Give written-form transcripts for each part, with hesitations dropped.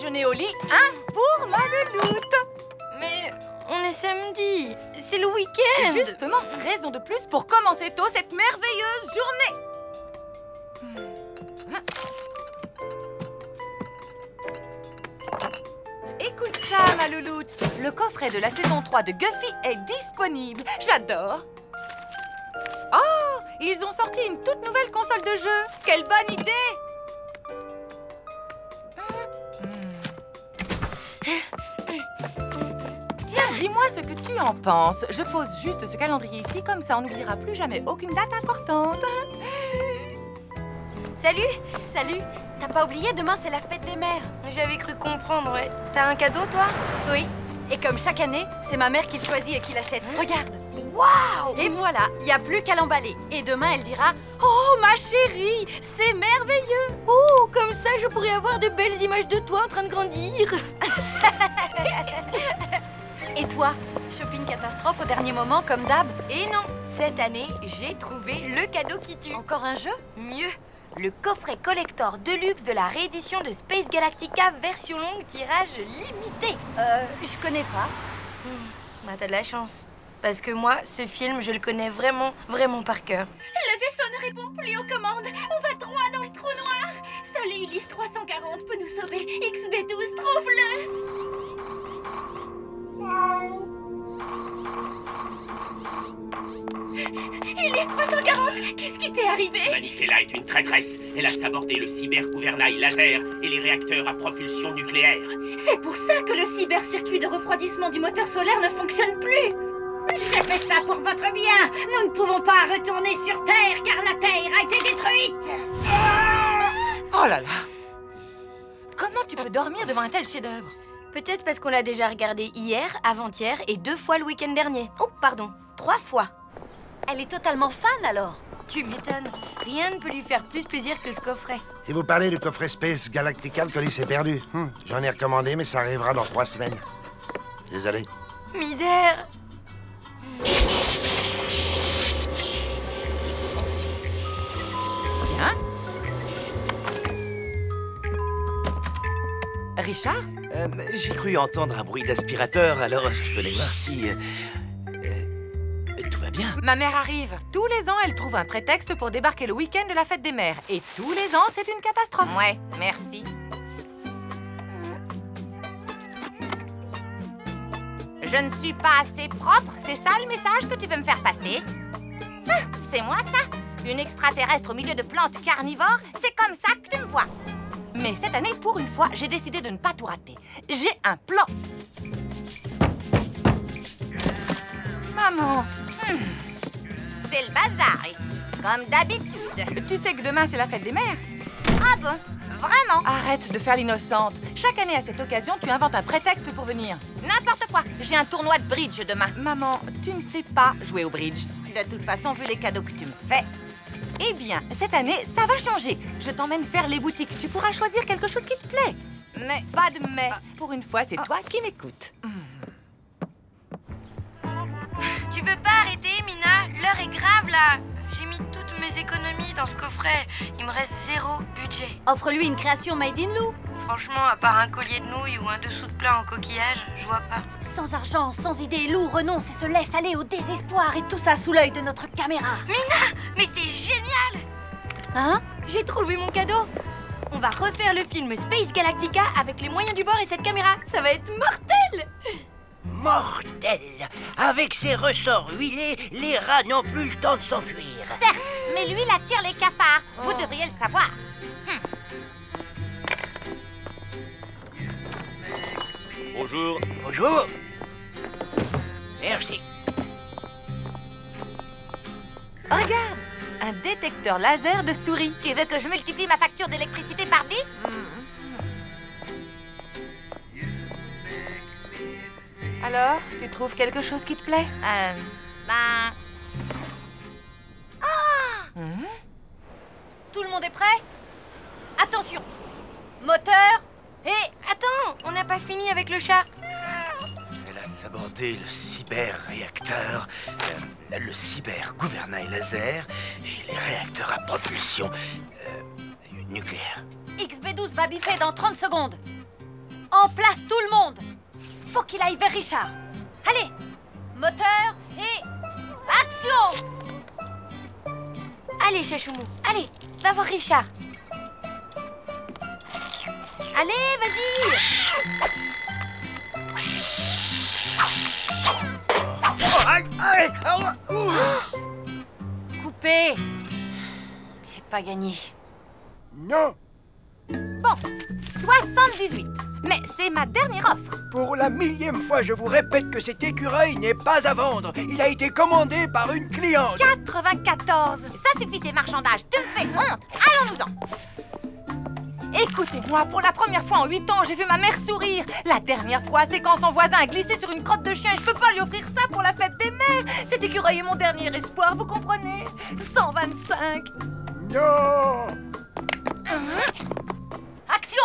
déjeuner au lit, un pour ma louloute. Mais on est samedi, c'est le week-end. Justement, raison de plus pour commencer tôt cette merveilleuse journée. Écoute ça, ma louloute. Le coffret de la saison 3 de Guffy est disponible. J'adore. Oh, ils ont sorti une toute nouvelle console de jeu. Quelle bonne idée! Tiens, dis-moi ce que tu en penses. Je pose juste ce calendrier ici, comme ça on n'oubliera plus jamais aucune date importante. Salut. Salut. T'as pas oublié, demain c'est la fête des mères. J'avais cru comprendre, ouais. T'as un cadeau, toi? Oui. Et comme chaque année, c'est ma mère qui le choisit et qui l'achète. Regarde. Waouh! Et voilà, il n'y a plus qu'à l'emballer. Et demain, elle dira « Oh, ma chérie, c'est merveilleux !» Oh, comme ça, je pourrais avoir de belles images de toi en train de grandir. Et toi, shopping catastrophe au dernier moment, comme d'hab? Et non, cette année, j'ai trouvé le cadeau qui tue. Encore un jeu? Mieux, le coffret collector deluxe de la réédition de Space Galactica version longue tirage limité. Je connais pas. Bah, t'as de la chance. Parce que moi, ce film, je le connais vraiment, vraiment par cœur. Le vaisseau ne répond plus aux commandes. On va droit dans le trou noir. Seul Ulysse 340 peut nous sauver. XB12, trouve-le. Ulysse 340, qu'est-ce qui t'est arrivé? Manikela est une traîtresse. Elle a sabordé le cyber-gouvernail laser et les réacteurs à propulsion nucléaire. C'est pour ça que le cyber-circuit de refroidissement du moteur solaire ne fonctionne plus. J'ai fait ça pour votre bien. Nous ne pouvons pas retourner sur Terre car la Terre a été détruite. Oh là là! Comment tu peux dormir devant un tel chef-d'œuvre? Peut-être parce qu'on l'a déjà regardé hier, avant-hier et 2 fois le week-end dernier. Oh, pardon, 3 fois. Elle est totalement fan alors. Tu m'étonnes. Rien ne peut lui faire plus plaisir que ce coffret. Si vous parlez du coffret Space Galactica, le colis est perdu. J'en ai recommandé, mais ça arrivera dans 3 semaines. Désolé. Misère. Hein? Richard? J'ai cru entendre un bruit d'aspirateur, alors je voulais voir si... tout va bien. Ma mère arrive. Tous les ans, elle trouve un prétexte pour débarquer le week-end de la fête des mères. Et tous les ans, c'est une catastrophe. Ouais, merci. Je ne suis pas assez propre, c'est ça le message que tu veux me faire passer? C'est moi ça? Une extraterrestre au milieu de plantes carnivores? C'est comme ça que tu me vois? Mais cette année, pour une fois, j'ai décidé de ne pas tout rater. J'ai un plan. Maman. C'est le bazar ici, comme d'habitude. Tu sais que demain, c'est la fête des mères? Ah bon? Vraiment? Arrête de faire l'innocente. Chaque année, à cette occasion, tu inventes un prétexte pour venir. N'importe quoi. J'ai un tournoi de bridge demain. Maman, tu ne sais pas jouer au bridge. De toute façon, vu les cadeaux que tu me fais. Eh bien, cette année, ça va changer. Je t'emmène faire les boutiques. Tu pourras choisir quelque chose qui te plaît. Mais... Pas de mais. Pour une fois, c'est toi qui m'écoutes. Tu veux pas arrêter, Mina? L'heure est grave, là. J'ai mis toutes mes économies dans ce coffret. Il me reste 0 budget. Offre-lui une création made in Lou. Franchement, à part un collier de nouilles ou un dessous de plat en coquillage, je vois pas. Sans argent, sans idée, Lou renonce et se laisse aller au désespoir. Et tout ça sous l'œil de notre caméra. Mina, mais t'es géniale! Hein? J'ai trouvé mon cadeau. On va refaire le film Space Galactica avec les moyens du bord et cette caméra. Ça va être mortel! Mortel! Avec ses ressorts huilés, les rats n'ont plus le temps de s'enfuir. Certes, mais lui, il attire les cafards. Vous devriez le savoir. Bonjour. Bonjour. Merci. Regarde, un détecteur laser de souris. Tu veux que je multiplie ma facture d'électricité par 10? Alors, tu trouves quelque chose qui te plaît? Tout le monde est prêt? Attention! Moteur et... Attends, on n'a pas fini avec le chat. Elle a sabordé le cyber-réacteur, le cyber-gouvernail laser et les réacteurs à propulsion nucléaire. XB12 va bipper dans 30 secondes. En place tout le monde. Faut qu'il aille vers Richard. Allez, moteur et action. Allez, Chachoumou, allez, va voir Richard. Allez, vas-y. Aïe, aïe, Coupé. C'est pas gagné. Non, Bon, 78. Mais c'est ma dernière offre. pour la 1000e fois, je vous répète que cet écureuil n'est pas à vendre. Il a été commandé par une cliente. 94. Ça suffit, ces marchandages. Tu me fais honte. Allons-nous-en. Écoutez-moi, pour la première fois en 8 ans, j'ai vu ma mère sourire. La dernière fois, c'est quand son voisin a glissé sur une crotte de chien. Je peux pas lui offrir ça pour la fête des mères. Cet écureuil est mon dernier espoir, vous comprenez? 125. Non. Action.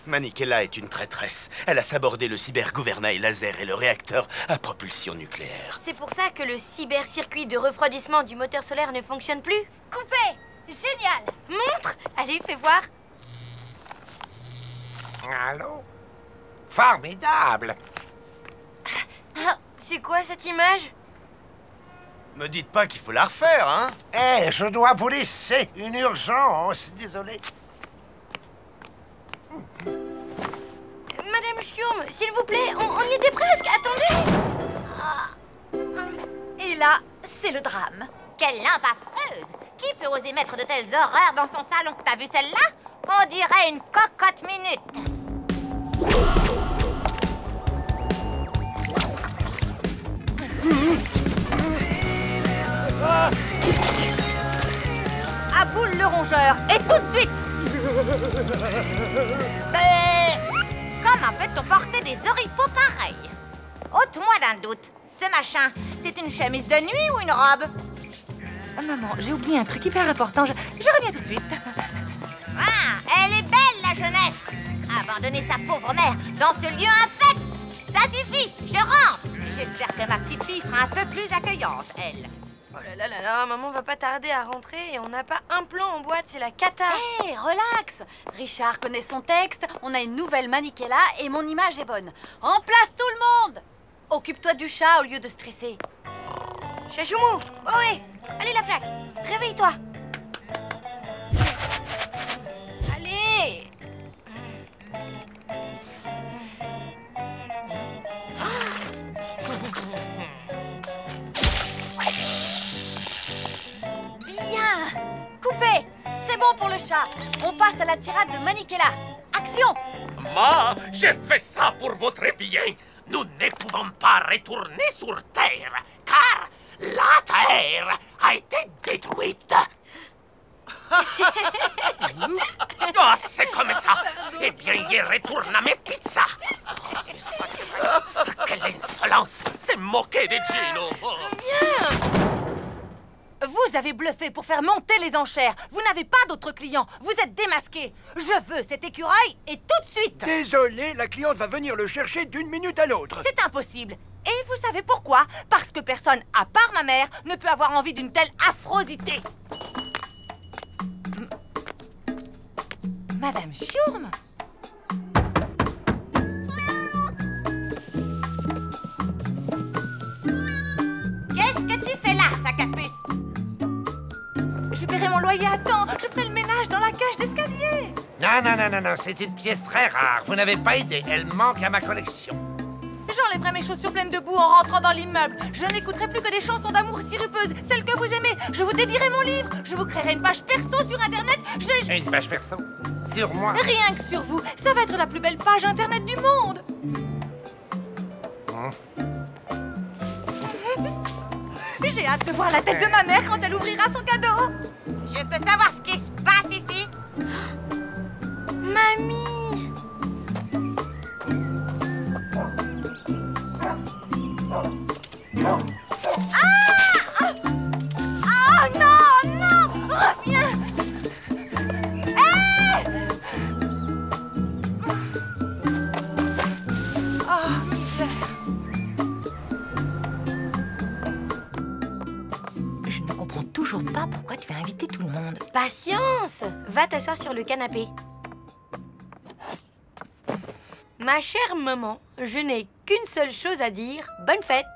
Manikela est une traîtresse. Elle a sabordé le cybergouvernail laser et le réacteur à propulsion nucléaire. C'est pour ça que le cybercircuit de refroidissement du moteur solaire ne fonctionne plus? Coupé. Génial. Montre! Allez, fais voir. Allô? Formidable! C'est quoi cette image? Me dites pas qu'il faut la refaire, hein? Eh, je dois vous laisser. Une urgence, désolé. Madame Schurm, s'il vous plaît, on y était presque. Attendez! Et là, c'est le drame. Quelle lampe affreuse. Qui peut oser mettre de telles horreurs dans son salon? T'as vu celle-là? On dirait une cocotte minute. À boule le rongeur. Et tout de suite. Comment peut-on porter des oripeaux pareils? Ôte-moi d'un doute. Ce machin, c'est une chemise de nuit ou une robe? Oh, maman, j'ai oublié un truc hyper important. Je reviens tout de suite. Ah, elle est belle, la jeunesse. Abandonner sa pauvre mère dans ce lieu infect. Ça suffit, je rentre. J'espère que ma petite fille sera un peu plus accueillante, elle. Oh là là là, maman va pas tarder à rentrer et on n'a pas un plan en boîte, c'est la cata. Hé, relax. Richard connaît son texte, on a une nouvelle Manikela et mon image est bonne. En place tout le monde. Occupe-toi du chat au lieu de stresser. Chachoumou, oh ouais, allez la flaque, réveille-toi. Allez. Bien. Coupé. C'est bon pour le chat. On passe à la tirade de Manikela. Action. Moi, j'ai fait ça pour votre bien. Nous ne pouvons pas retourner sur Terre, car la Terre a été détruite. Oh, c'est comme ça. Eh bien, y retourne à mes pizzas. Quelle insolence. C'est moquer de Gino. Vous avez bluffé pour faire monter les enchères. Vous n'avez pas d'autres clients. Vous êtes démasqués. Je veux cet écureuil et tout de suite. Désolé, la cliente va venir le chercher d'une minute à l'autre. C'est impossible. Et vous savez pourquoi? Parce que personne, à part ma mère, ne peut avoir envie d'une telle affrosité. Madame Schurm? Qu'est-ce que tu fais là, sac à puce? Je paierai mon loyer à temps. Je ferai le ménage dans la cage d'escalier. Non, c'est une pièce très rare. Vous n'avez pas idée. Elle manque à ma collection. J'enlèverai mes chaussures pleines de boue en rentrant dans l'immeuble. Je n'écouterai plus que des chansons d'amour sirupeuses, celles que vous aimez. Je vous dédierai mon livre. Je vous créerai une page perso sur Internet. Une page perso? Sur moi? Rien que sur vous. Ça va être la plus belle page Internet du monde. J'ai hâte de voir la tête de ma mère quand elle ouvrira son cadeau. Je peux savoir ce qui se passe ici? Mamie. Oh non, non. Reviens. Oh, misère. Je ne comprends toujours pas pourquoi tu vas inviter tout le monde. Patience. Va t'asseoir sur le canapé. Ma chère maman, je n'ai qu'une seule chose à dire. Bonne fête.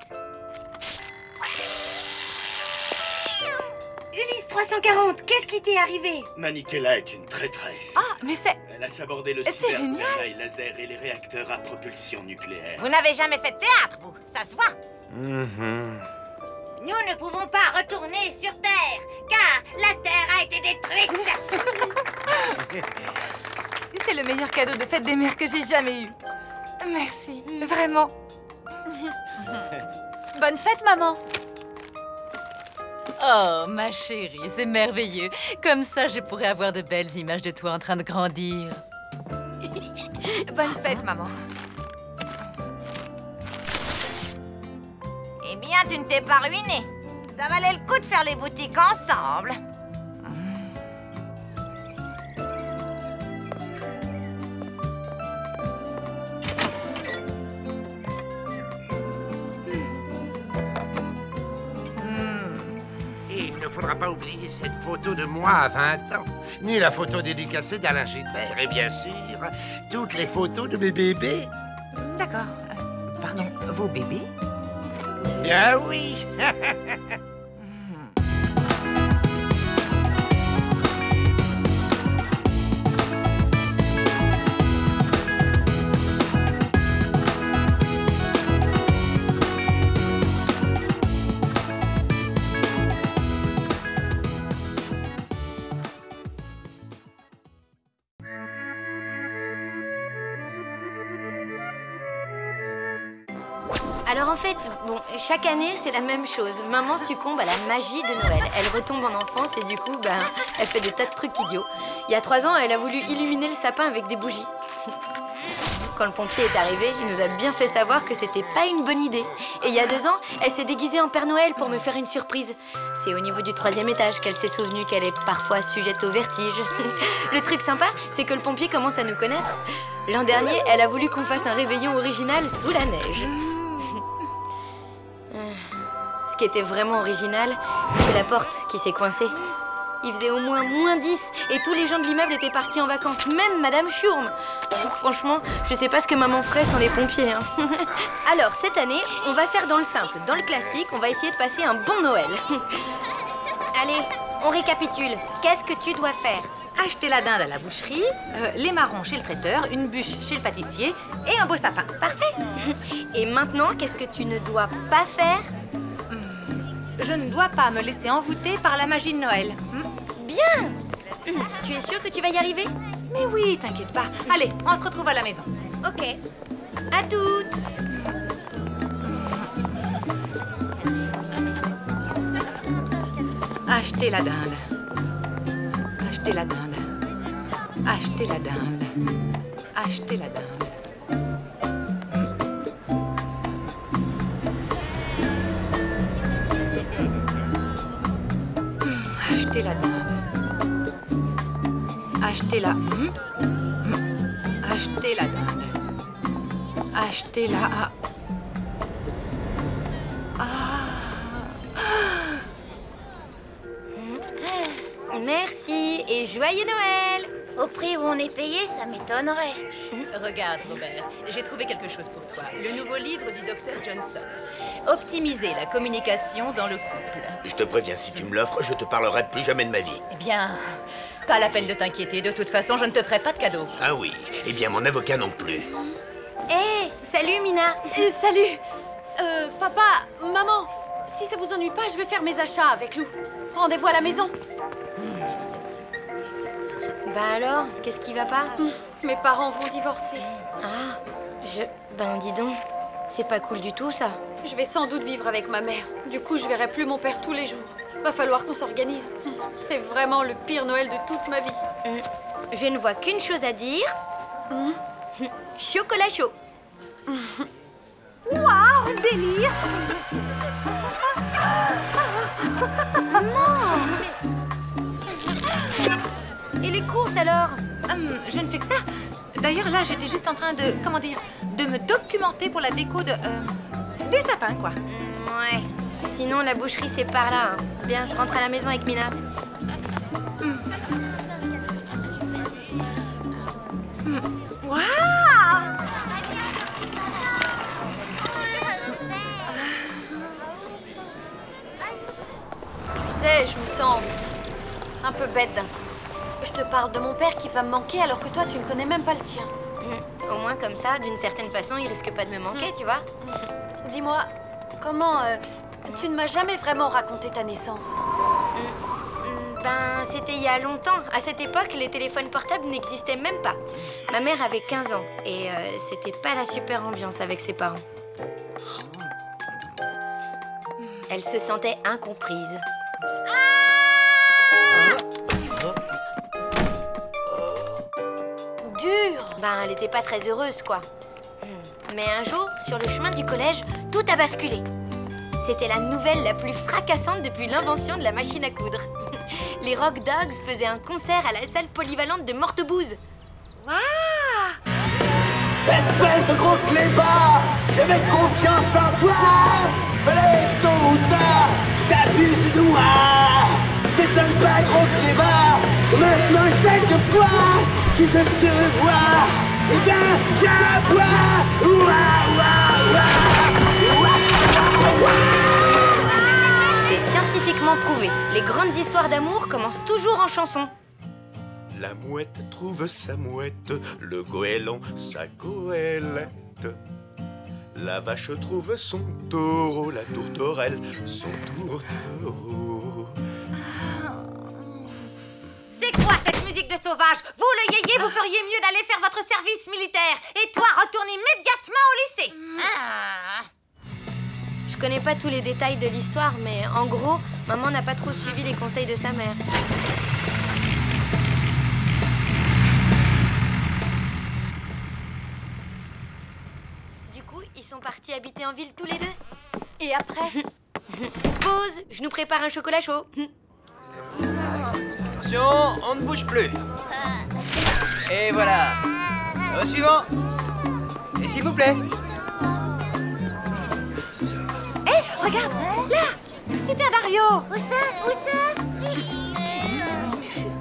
Ulysse 340, qu'est-ce qui t'est arrivé? Manichella est une traîtresse. Ah, mais c'est... Elle a sabordé le C'est cyber génial. gouvernail laser et les réacteurs à propulsion nucléaire. Vous n'avez jamais fait de théâtre, vous. Ça se voit. Nous ne pouvons pas retourner sur Terre, car la Terre a été détruite. C'est le meilleur cadeau de fête des mères que j'ai jamais eu. Merci, vraiment. Bonne fête, maman. Oh, ma chérie, c'est merveilleux. Comme ça, je pourrais avoir de belles images de toi en train de grandir. Bonne fête, maman. Eh bien, tu ne t'es pas ruiné. Ça valait le coup de faire les boutiques ensemble. Il ne faudra pas oublier cette photo de moi à 20 ans, ni la photo dédicacée d'Alain Gilbert, et bien sûr, toutes les photos de mes bébés. D'accord. Pardon, vos bébés? Bien oui. Alors en fait, bon, chaque année, c'est la même chose. Maman succombe à la magie de Noël. Elle retombe en enfance et du coup, elle fait des tas de trucs idiots. Il y a 3 ans, elle a voulu illuminer le sapin avec des bougies. Quand le pompier est arrivé, il nous a bien fait savoir que c'était pas une bonne idée. Et il y a 2 ans, elle s'est déguisée en Père Noël pour me faire une surprise. C'est au niveau du 3e étage qu'elle s'est souvenue qu'elle est parfois sujette au vertige. Le truc sympa, c'est que le pompier commence à nous connaître. L'an dernier, elle a voulu qu'on fasse un réveillon original sous la neige. Ce qui était vraiment original, c'est la porte qui s'est coincée. Il faisait au moins -10 et tous les gens de l'immeuble étaient partis en vacances, même Madame Schurm. Franchement, je sais pas ce que maman ferait sans les pompiers. Alors, cette année, on va faire dans le simple, dans le classique, on va essayer de passer un bon Noël. Allez, on récapitule. Qu'est-ce que tu dois faire? Acheter la dinde à la boucherie, les marrons chez le traiteur, une bûche chez le pâtissier et un beau sapin. Parfait. Et maintenant, qu'est-ce que tu ne dois pas faire? Je ne dois pas me laisser envoûter par la magie de Noël. Bien. Tu es sûre que tu vas y arriver? Mais oui, t'inquiète pas. Allez, on se retrouve à la maison. Ok. À toutes. Acheter la dinde. Acheter la dinde. Acheter la dinde. Acheter la dinde. Acheter la dinde. Acheter la... Acheter la dinde. Acheter la... Merci et joyeux Noël! Au prix où on est payé, ça m'étonnerait. Regarde, Robert, j'ai trouvé quelque chose pour toi. Le nouveau livre du docteur Johnson. Optimiser la communication dans le couple. Je te préviens, si tu me l'offres, je te parlerai plus jamais de ma vie. Eh bien, pas la peine de t'inquiéter. De toute façon, je ne te ferai pas de cadeau. Ah oui, eh bien mon avocat non plus. Hé, salut Mina! Salut. Papa, maman, si ça vous ennuie pas, je vais faire mes achats avec Lou. Rendez-vous à la maison. Bah alors, qu'est-ce qui va pas? Mes parents vont divorcer. Ah, Ben dis donc, c'est pas cool du tout ça. Je vais sans doute vivre avec ma mère. Du coup, je verrai plus mon père tous les jours. Va falloir qu'on s'organise. C'est vraiment le pire Noël de toute ma vie. Je ne vois qu'une chose à dire. Chocolat chaud. Waouh, délire! Et les courses alors? Je ne fais que ça. D'ailleurs, là, j'étais juste en train de... Comment dire? De me documenter pour la déco de... des sapins, quoi. Ouais. Sinon, la boucherie, c'est par là. Hein. Bien, je rentre à la maison avec Mina. Waouh! sais, je me sens un peu bête d'un coup. Je te parle de mon père qui va me manquer alors que toi, tu ne connais même pas le tien. Au moins, comme ça, d'une certaine façon, il risque pas de me manquer, tu vois. Dis-moi, comment... tu ne m'as jamais vraiment raconté ta naissance. Ben, c'était il y a longtemps. À cette époque, les téléphones portables n'existaient même pas. Ma mère avait 15 ans et c'était pas la super ambiance avec ses parents. Elle se sentait incomprise. Dur. Ben, elle était pas très heureuse, quoi. Mais un jour, sur le chemin du collège, tout a basculé. C'était la nouvelle la plus fracassante depuis l'invention de la machine à coudre. Les Rock Dogs faisaient un concert à la salle polyvalente de Mortebouze. Waouh! Espèce de gros clébard! J'avais confiance en toi! Fallait tôt ou tard, t'abuses de moi! C'est un pas gros clébard! Maintenant chaque fois que je te vois, eh bien j'aboie! C'est scientifiquement prouvé. Les grandes histoires d'amour commencent toujours en chanson. La mouette trouve sa mouette, le goéland sa goélette. La vache trouve son taureau, la tourterelle son tourtereau. C'est quoi cette musique de sauvage? Vous, le yéyé, vous feriez mieux d'aller faire votre service militaire. Et toi, retourne immédiatement au lycée. Je connais pas tous les détails de l'histoire, mais en gros, maman n'a pas trop suivi les conseils de sa mère. Du coup, ils sont partis habiter en ville tous les deux. Et après? Pause, je nous prépare un chocolat chaud. Attention, on ne bouge plus. Et voilà. Au suivant. Et s'il vous plaît. Hé, regarde, là! Super Dario! Où ça?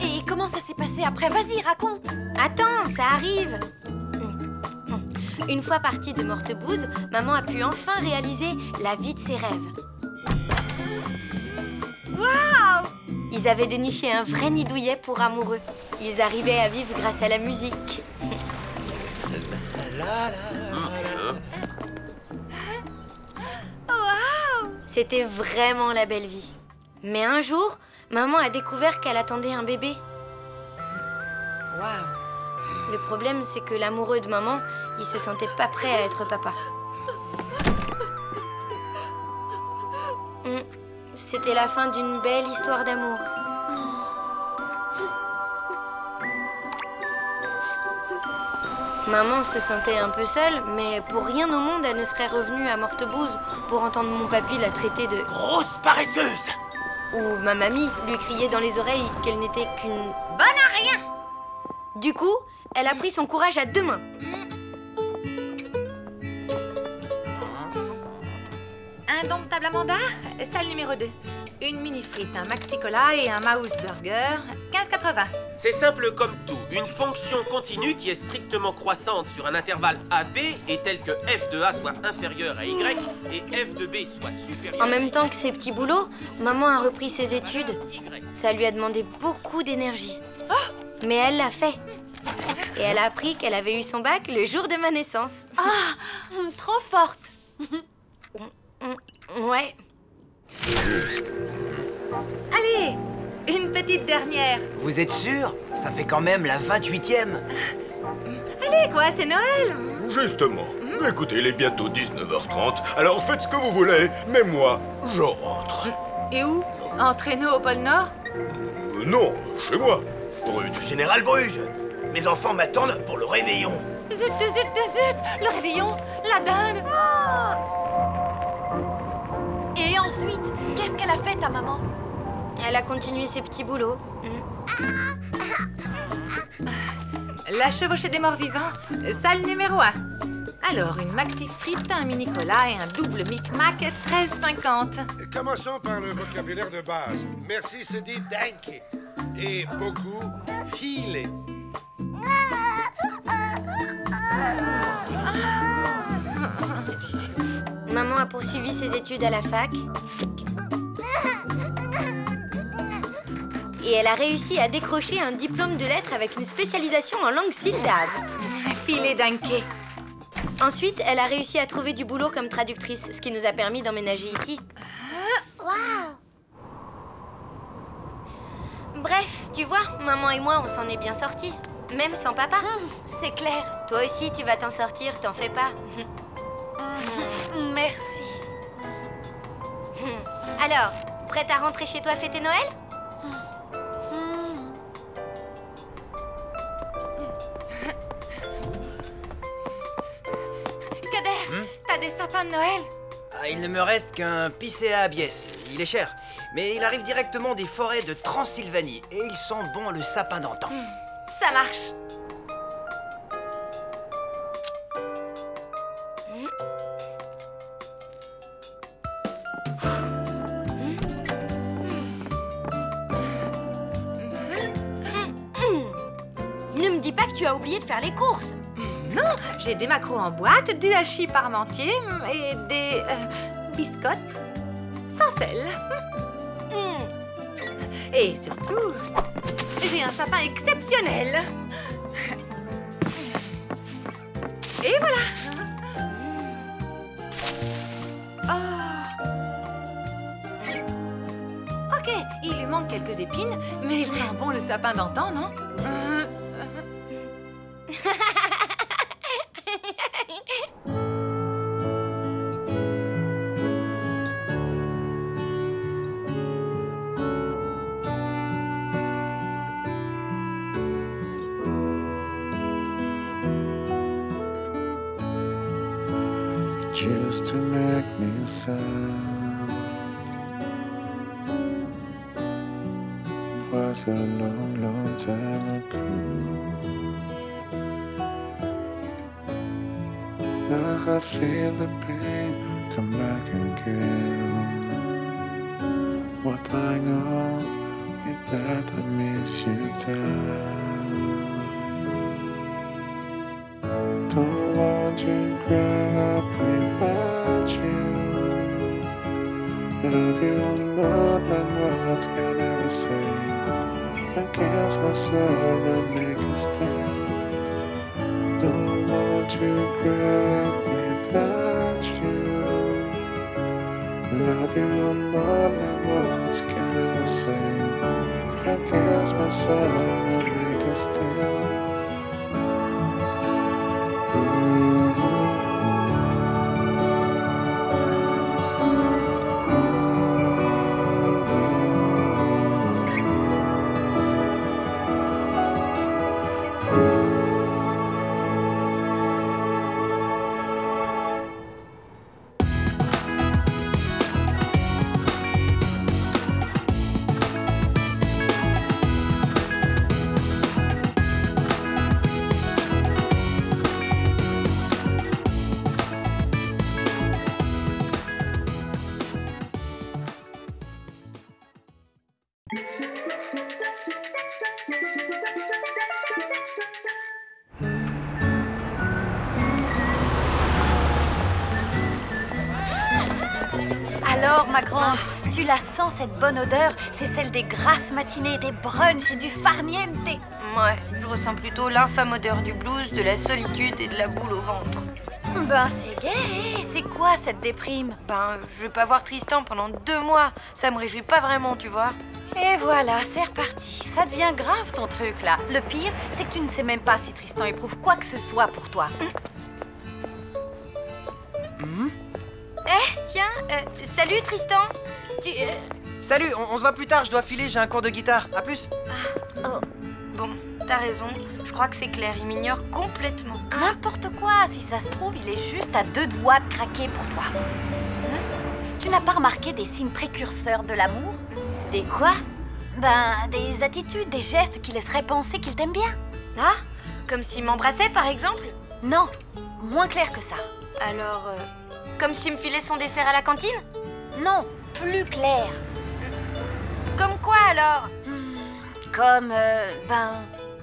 Et comment ça s'est passé après? Vas-y, raconte. Attends, ça arrive. Une fois partie de Mortebouze, maman a pu enfin réaliser la vie de ses rêves. Waouh! Ils avaient déniché un vrai nid douillet pour amoureux. Ils arrivaient à vivre grâce à la musique. C'était vraiment la belle vie. Mais un jour, maman a découvert qu'elle attendait un bébé. Waouh! Le problème, c'est que l'amoureux de maman, il se sentait pas prêt à être papa. C'était la fin d'une belle histoire d'amour. Maman se sentait un peu seule, mais pour rien au monde, elle ne serait revenue à Mortebouze pour entendre mon papy la traiter de... Grosse paresseuse! Ou ma mamie lui criait dans les oreilles qu'elle n'était qu'une... Bonne à rien! Du coup, elle a pris son courage à deux mains. Indomptable Amanda, salle numéro 2. Une mini frite, un maxi cola et un mouse burger, 15,80. C'est simple comme tout. Une fonction continue qui est strictement croissante sur un intervalle AB est telle que f de A soit inférieur à Y et f de B soit supérieur. En même temps que ses petits boulots, maman a repris ses études. Ça lui a demandé beaucoup d'énergie. Mais elle l'a fait. Et elle a appris qu'elle avait eu son bac le jour de ma naissance. Ah, trop forte. Ouais. Allez, une petite dernière. Vous êtes sûr? Ça fait quand même la 28e. Allez, quoi, c'est Noël. Justement. Écoutez, il est bientôt 19h30, alors faites ce que vous voulez, mais moi, je rentre. Et où? Entraîneau au pôle Nord? Non, chez moi. Rue du Général Bruges. Mes enfants m'attendent pour le réveillon. Zut, zut, zut, le réveillon, la dinde. Et ensuite, qu'est-ce qu'elle a fait, ta maman? Elle a continué ses petits boulots. La chevauchée des morts vivants, salle numéro 1. Alors, une maxi frite, un mini cola et un double Mic-Mac, 13,50. Commençons par le vocabulaire de base. Merci se dit danke. Et beaucoup filer. Maman a poursuivi ses études à la fac. Et elle a réussi à décrocher un diplôme de lettres avec une spécialisation en langue sildave. Filé d'Anke. Ensuite, elle a réussi à trouver du boulot comme traductrice, ce qui nous a permis d'emménager ici. Waouh! Bref, tu vois, maman et moi, on s'en est bien sortis. Même sans papa. C'est clair. Toi aussi, tu vas t'en sortir, t'en fais pas. Merci. Alors, prête à rentrer chez toi fêter Noël? Kader, t'as des sapins de Noël? Ah, il ne me reste qu'un Picea abies. Il est cher, mais il arrive directement des forêts de Transylvanie et il sent bon le sapin d'antan. Ça marche. Ne me dis pas que tu as oublié de faire les courses. Non, j'ai des maquereaux en boîte, du hachis parmentier et des biscottes sans sel. Et surtout, j'ai un sapin exceptionnel. Et voilà. Ok, il lui manque quelques épines, mais il sent bon le sapin d'antan, non? Used to make me sad. Was a long, long time ago. Now I feel the pain come back again. What I know is that I miss you down. Don't want to grow up without you. Love you more than words can ever say. Against my soul and make a stand. Don't want to grow up without you. Love you more than words can ever say. Against my soul and make a stand. Alors, ma grande, tu la sens cette bonne odeur? C'est celle des grasses matinées, des brunchs et du farniente. Ouais, je ressens plutôt l'infâme odeur du blues, de la solitude et de la boule au ventre. Ben, c'est gai. C'est quoi cette déprime? Ben, je vais pas voir Tristan pendant 2 mois. Ça me réjouit pas vraiment, tu vois. Et voilà, c'est reparti. Ça devient grave ton truc là. Le pire, c'est que tu ne sais même pas si Tristan éprouve quoi que ce soit pour toi. Tiens, salut Tristan. Salut, on se voit plus tard, je dois filer, j'ai un cours de guitare. À plus. Bon, t'as raison. Je crois que c'est clair, il m'ignore complètement. N'importe quoi, si ça se trouve, il est juste à 2 doigts de craquer pour toi. Tu n'as pas remarqué des signes précurseurs de l'amour? Des quoi? Ben, des attitudes, des gestes qui laisseraient penser qu'il t'aime bien. Ah? Comme s'il m'embrassait, par exemple? Non, moins clair que ça. Alors, comme s'il me filait son dessert à la cantine? Non, plus clair. Comme quoi, alors? Comme, ben...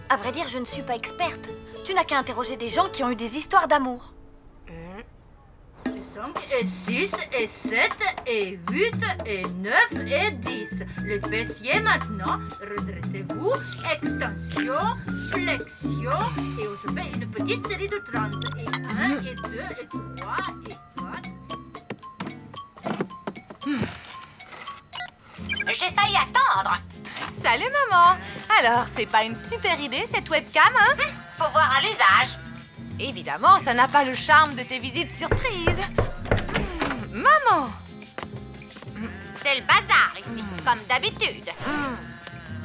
À vrai dire, je ne suis pas experte. Tu n'as qu'à interroger des gens qui ont eu des histoires d'amour. 5 et 6 et 7 et 8 et 9 et 10. Les fessiers maintenant. Redressez-vous. Extension, flexion. Et on se fait une petite série de 30. Et 1 et 2 et 3 et 4. J'ai failli attendre. Salut maman. Alors, c'est pas une super idée cette webcam, hein? Faut voir à l'usage. Évidemment, ça n'a pas le charme de tes visites surprises. Maman! C'est le bazar ici, comme d'habitude.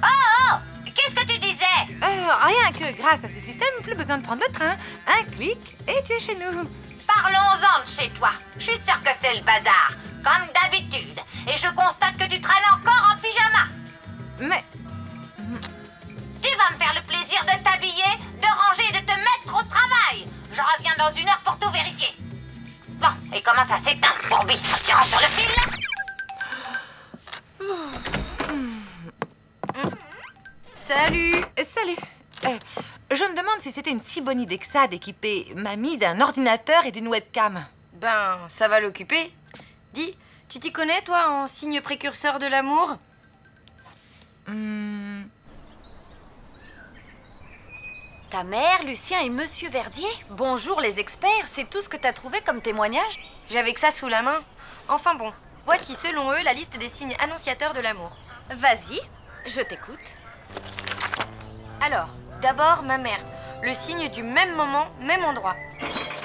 Oh, qu'est-ce que tu disais? Rien que grâce à ce système, plus besoin de prendre le train. Un clic et tu es chez nous. Parlons-en de chez toi. Je suis sûre que c'est le bazar, comme d'habitude. Et je constate que tu traînes encore en pyjama. Mais... Tu vas me faire le plaisir de t'habiller, de ranger et de te mettre au travail. Je reviens dans 1 heure pour tout vérifier. Bon, et comment ça s'éteint ce fourbi? Tu rentres sur le fil? Salut. Salut. Je me demande si c'était une si bonne idée que ça d'équiper mamie d'un ordinateur et d'une webcam. Ben, ça va l'occuper. Dis, tu t'y connais, toi, en signe précurseur de l'amour? Ta mère, Lucien et Monsieur Verdier? Bonjour les experts, c'est tout ce que t'as trouvé comme témoignage? J'avais que ça sous la main. Enfin bon, voici selon eux la liste des signes annonciateurs de l'amour. Vas-y, je t'écoute. Alors, d'abord ma mère, le signe du même moment, même endroit.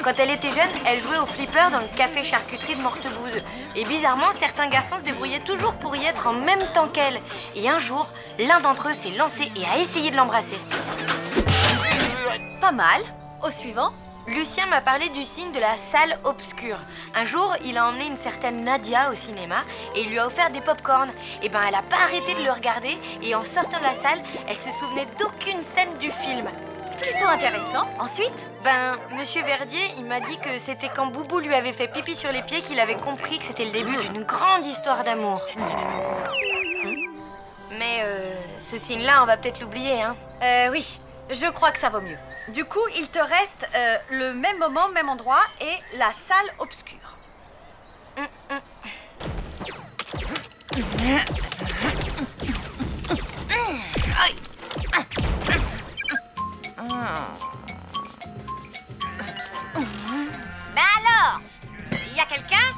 Quand elle était jeune, elle jouait au flipper dans le café charcuterie de Mortebouze. Et bizarrement, certains garçons se débrouillaient toujours pour y être en même temps qu'elle. Et un jour, l'un d'entre eux s'est lancé et a essayé de l'embrasser. Pas mal. Au suivant. Lucien m'a parlé du signe de la salle obscure. Un jour, il a emmené une certaine Nadia au cinéma et il lui a offert des pop-corn. Et ben, elle a pas arrêté de le regarder et en sortant de la salle, elle se souvenait d'aucune scène du film. Plutôt intéressant. Ensuite? Ben, Monsieur Verdier, il m'a dit que c'était quand Boubou lui avait fait pipi sur les pieds qu'il avait compris que c'était le début d'une grande histoire d'amour. Mais ce signe-là, on va peut-être l'oublier, hein? Oui. Je crois que ça vaut mieux. Du coup, il te reste le même moment, même endroit et la salle obscure. Ben alors, y a quelqu'un?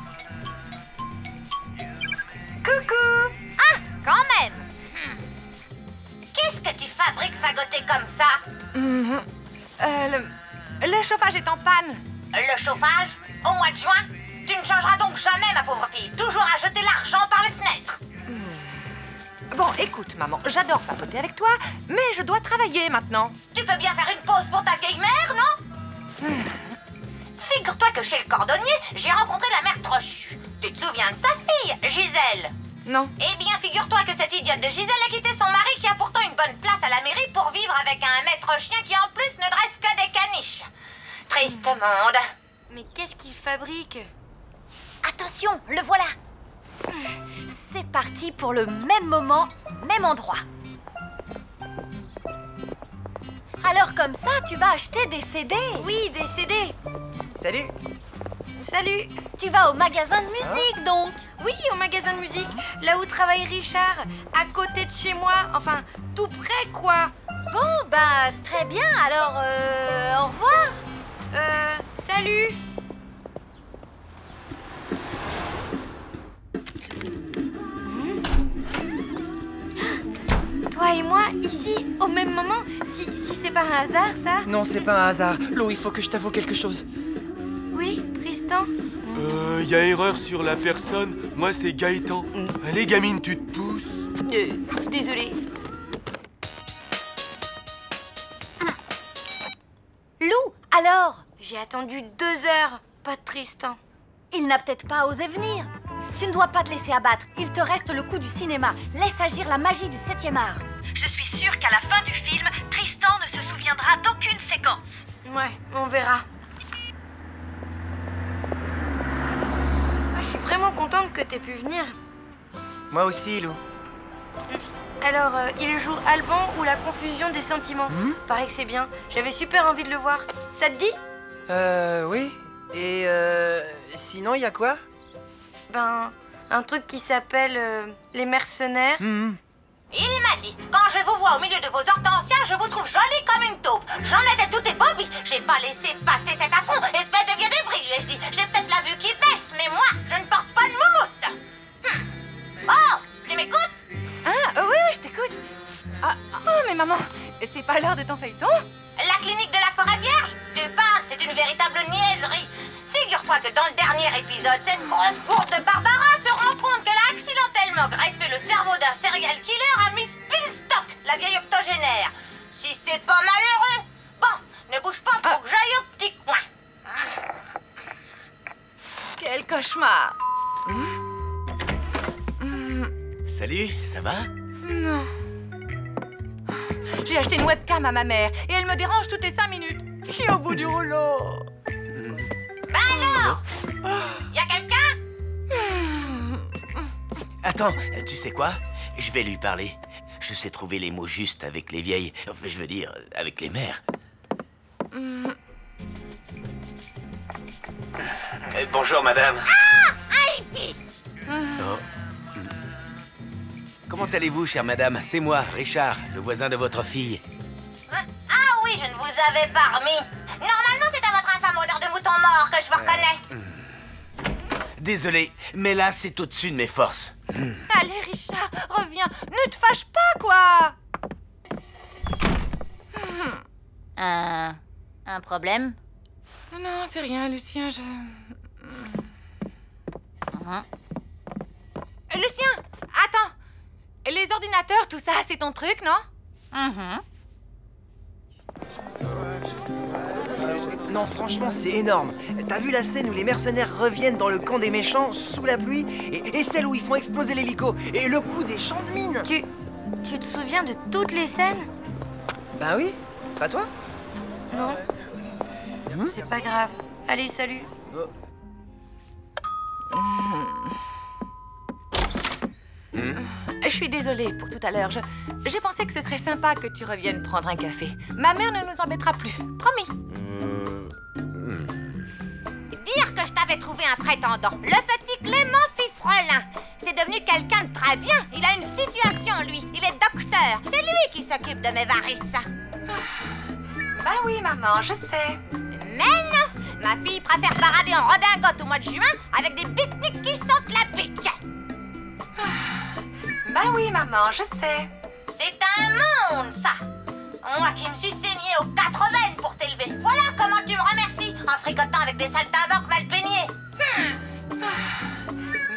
Coucou. Ah, quand même. Qu'est-ce que tu fabriques fagoté comme ça? Le chauffage est en panne. Le chauffage? Au mois de juin? Tu ne changeras donc jamais, ma pauvre fille. Toujours à jeter l'argent par les fenêtres. Bon, écoute, maman, j'adore papoter avec toi, mais je dois travailler maintenant. Tu peux bien faire une pause pour ta vieille mère, non? Figure-toi que chez le cordonnier, j'ai rencontré la mère Trochu. Tu te souviens de sa fille, Gisèle? Non. Eh bien, figure-toi que cette idiote de Gisèle a quitté son mari qui a pourtant une bonne place à la mairie pour vivre avec un maître chien qui en plus ne dresse que des caniches. Triste monde. Mais qu'est-ce qu'il fabrique? Attention, le voilà. C'est parti pour le même moment, même endroit. Alors comme ça, tu vas acheter des CD? Oui, des CD. Salut. Salut. Tu vas au magasin de musique, donc? Oui, au magasin de musique, là où travaille Richard, à côté de chez moi, enfin, tout près, quoi. Bon, bah, très bien, alors, au revoir. Salut. Toi et moi, ici, au même moment, si c'est pas un hasard, ça? Non, c'est pas un hasard. Lo, il faut que je t'avoue quelque chose. Oui, Tristan? Y a erreur sur la personne. Moi, c'est Gaëtan. Allez, gamine, tu te pousses. Désolée. Lou, alors? J'ai attendu 2 heures, pas de Tristan. Il n'a peut-être pas osé venir. Tu ne dois pas te laisser abattre. Il te reste le coup du cinéma. Laisse agir la magie du 7e art. Je suis sûre qu'à la fin du film, Tristan ne se souviendra d'aucune séquence. Ouais, on verra. Je suis vraiment contente que t'aies pu venir. Moi aussi, Lou. Alors, il joue Alban ou la confusion des sentiments. Paraît que c'est bien. J'avais super envie de le voir. Ça te dit? Oui. Et sinon, il y a quoi? Ben, un truc qui s'appelle les mercenaires. Il m'a dit, quand je vous vois au milieu de vos hortensias, je vous trouve jolie comme une taupe. J'en étais toute épopée. J'ai pas laissé passer cet affront. Espèce de vieux débris, lui ai-je dit. J'ai peut-être la vue qui baisse, mais moi, je ne porte pas de moumoute. Oh, tu m'écoutes? Ah, oui, je t'écoute. Oh, mais maman, c'est pas l'heure de ton feuilleton? La clinique de la forêt vierge? Tu parles, c'est une véritable niaiserie. Figure-toi que dans le dernier épisode, cette grosse bourde de Barbara se rend compte qu'elle a accidentellement greffé le cerveau d'un serial killer à Miss Pinstock, la vieille octogénaire. Si c'est pas malheureux, bon, ne bouge pas, faut que j'aille au petit coin. Quel cauchemar. Salut, ça va? Non. J'ai acheté une webcam à ma mère et elle me dérange toutes les 5 minutes. Je suis au bout du rouleau. Bah alors? Y'a quelqu'un? Attends, tu sais quoi? Je vais lui parler. Je sais trouver les mots justes avec les vieilles... Enfin, je veux dire, avec les mères. Bonjour, madame. Ah! Un hippie! Oh. Comment allez-vous, chère madame? C'est moi, Richard, le voisin de votre fille. Ah oui, je ne vous avais pas remis. Normalement, c'est à votre infâme odeur de mouton mort que je vous reconnais. Désolé, mais là, c'est au-dessus de mes forces. Allez, Richard, reviens. Ne te fâche pas, quoi. Un problème? Non, c'est rien, Lucien, Lucien, attends. Les ordinateurs, tout ça, c'est ton truc, non? Non, franchement, c'est énorme. T'as vu la scène où les mercenaires reviennent dans le camp des méchants sous la pluie et celle où ils font exploser l'hélico et le coup des champs de mine? Tu te souviens de toutes les scènes? Ben oui, pas toi? Non. C'est pas grave. Allez, salut. Je suis désolée pour tout à l'heure. J'ai pensé que ce serait sympa que tu reviennes prendre un café. Ma mère ne nous embêtera plus. Promis. Dire que je t'avais trouvé un prétendant. Le petit Clément Fifrelin. C'est devenu quelqu'un de très bien. Il a une situation, lui. Il est docteur. C'est lui qui s'occupe de mes varices. Ben oui, maman, je sais. Mais non! Ma fille préfère parader en redingote au mois de juin avec des pique-niques qui sentent la pique. Ben oui, maman, je sais. C'est un monde, ça. Moi qui me suis saignée aux 4 veines pour t'élever. Voilà comment tu me remercies, en fricotant avec des saltimbanques mal peignés.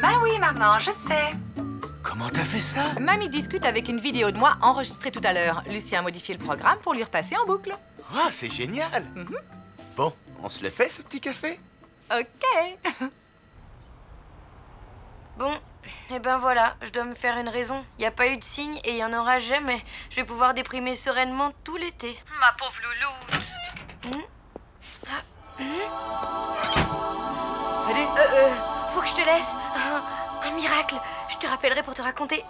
Ben oui, maman, je sais. Comment t'as fait ça? Mamie discute avec une vidéo de moi enregistrée tout à l'heure. Lucien a modifié le programme pour lui repasser en boucle. Ah, c'est génial. Bon, on se le fait, ce petit café? Ok. Bon, et ben voilà, je dois me faire une raison. Il n'y a pas eu de signe et il n'y en aura jamais. Je vais pouvoir déprimer sereinement tout l'été. Ma pauvre loulou. Salut. Faut que je te laisse. Un miracle. Je te rappellerai pour te raconter.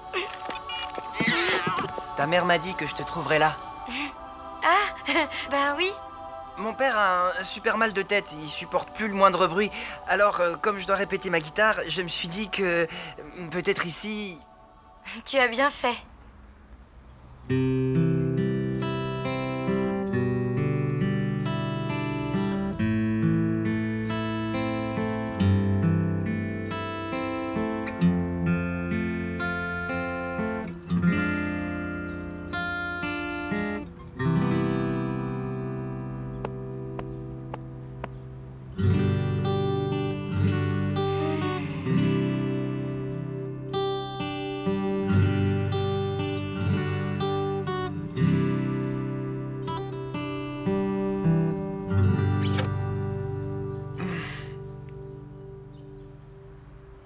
Ta mère m'a dit que je te trouverais là. Ah, ben oui. Mon père a un super mal de tête, il supporte plus le moindre bruit. Alors, comme je dois répéter ma guitare, je me suis dit que peut-être ici... Tu as bien fait.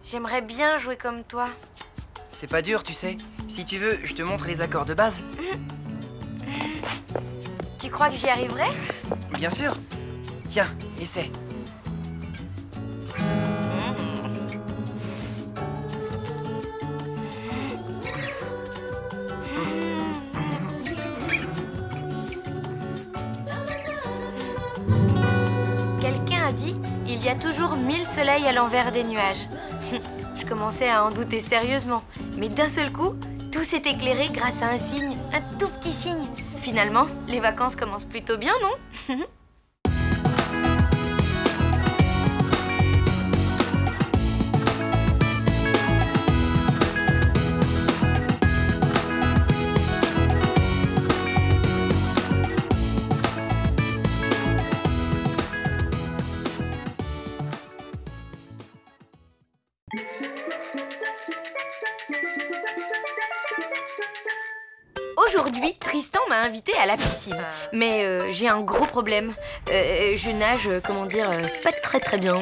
J'aimerais bien jouer comme toi. C'est pas dur, tu sais. Si tu veux, je te montre les accords de base. Tu crois que j'y arriverai? Bien sûr. Tiens, essaie. Quelqu'un a dit, il y y a toujours 1000 soleils à l'envers des nuages. Je commençais à en douter sérieusement, mais d'un seul coup, tout s'est éclairé grâce à un signe, un tout petit signe. Finalement, les vacances commencent plutôt bien, non? Aujourd'hui, Tristan m'a invité à la piscine. Mais j'ai un gros problème. Je nage, pas très bien.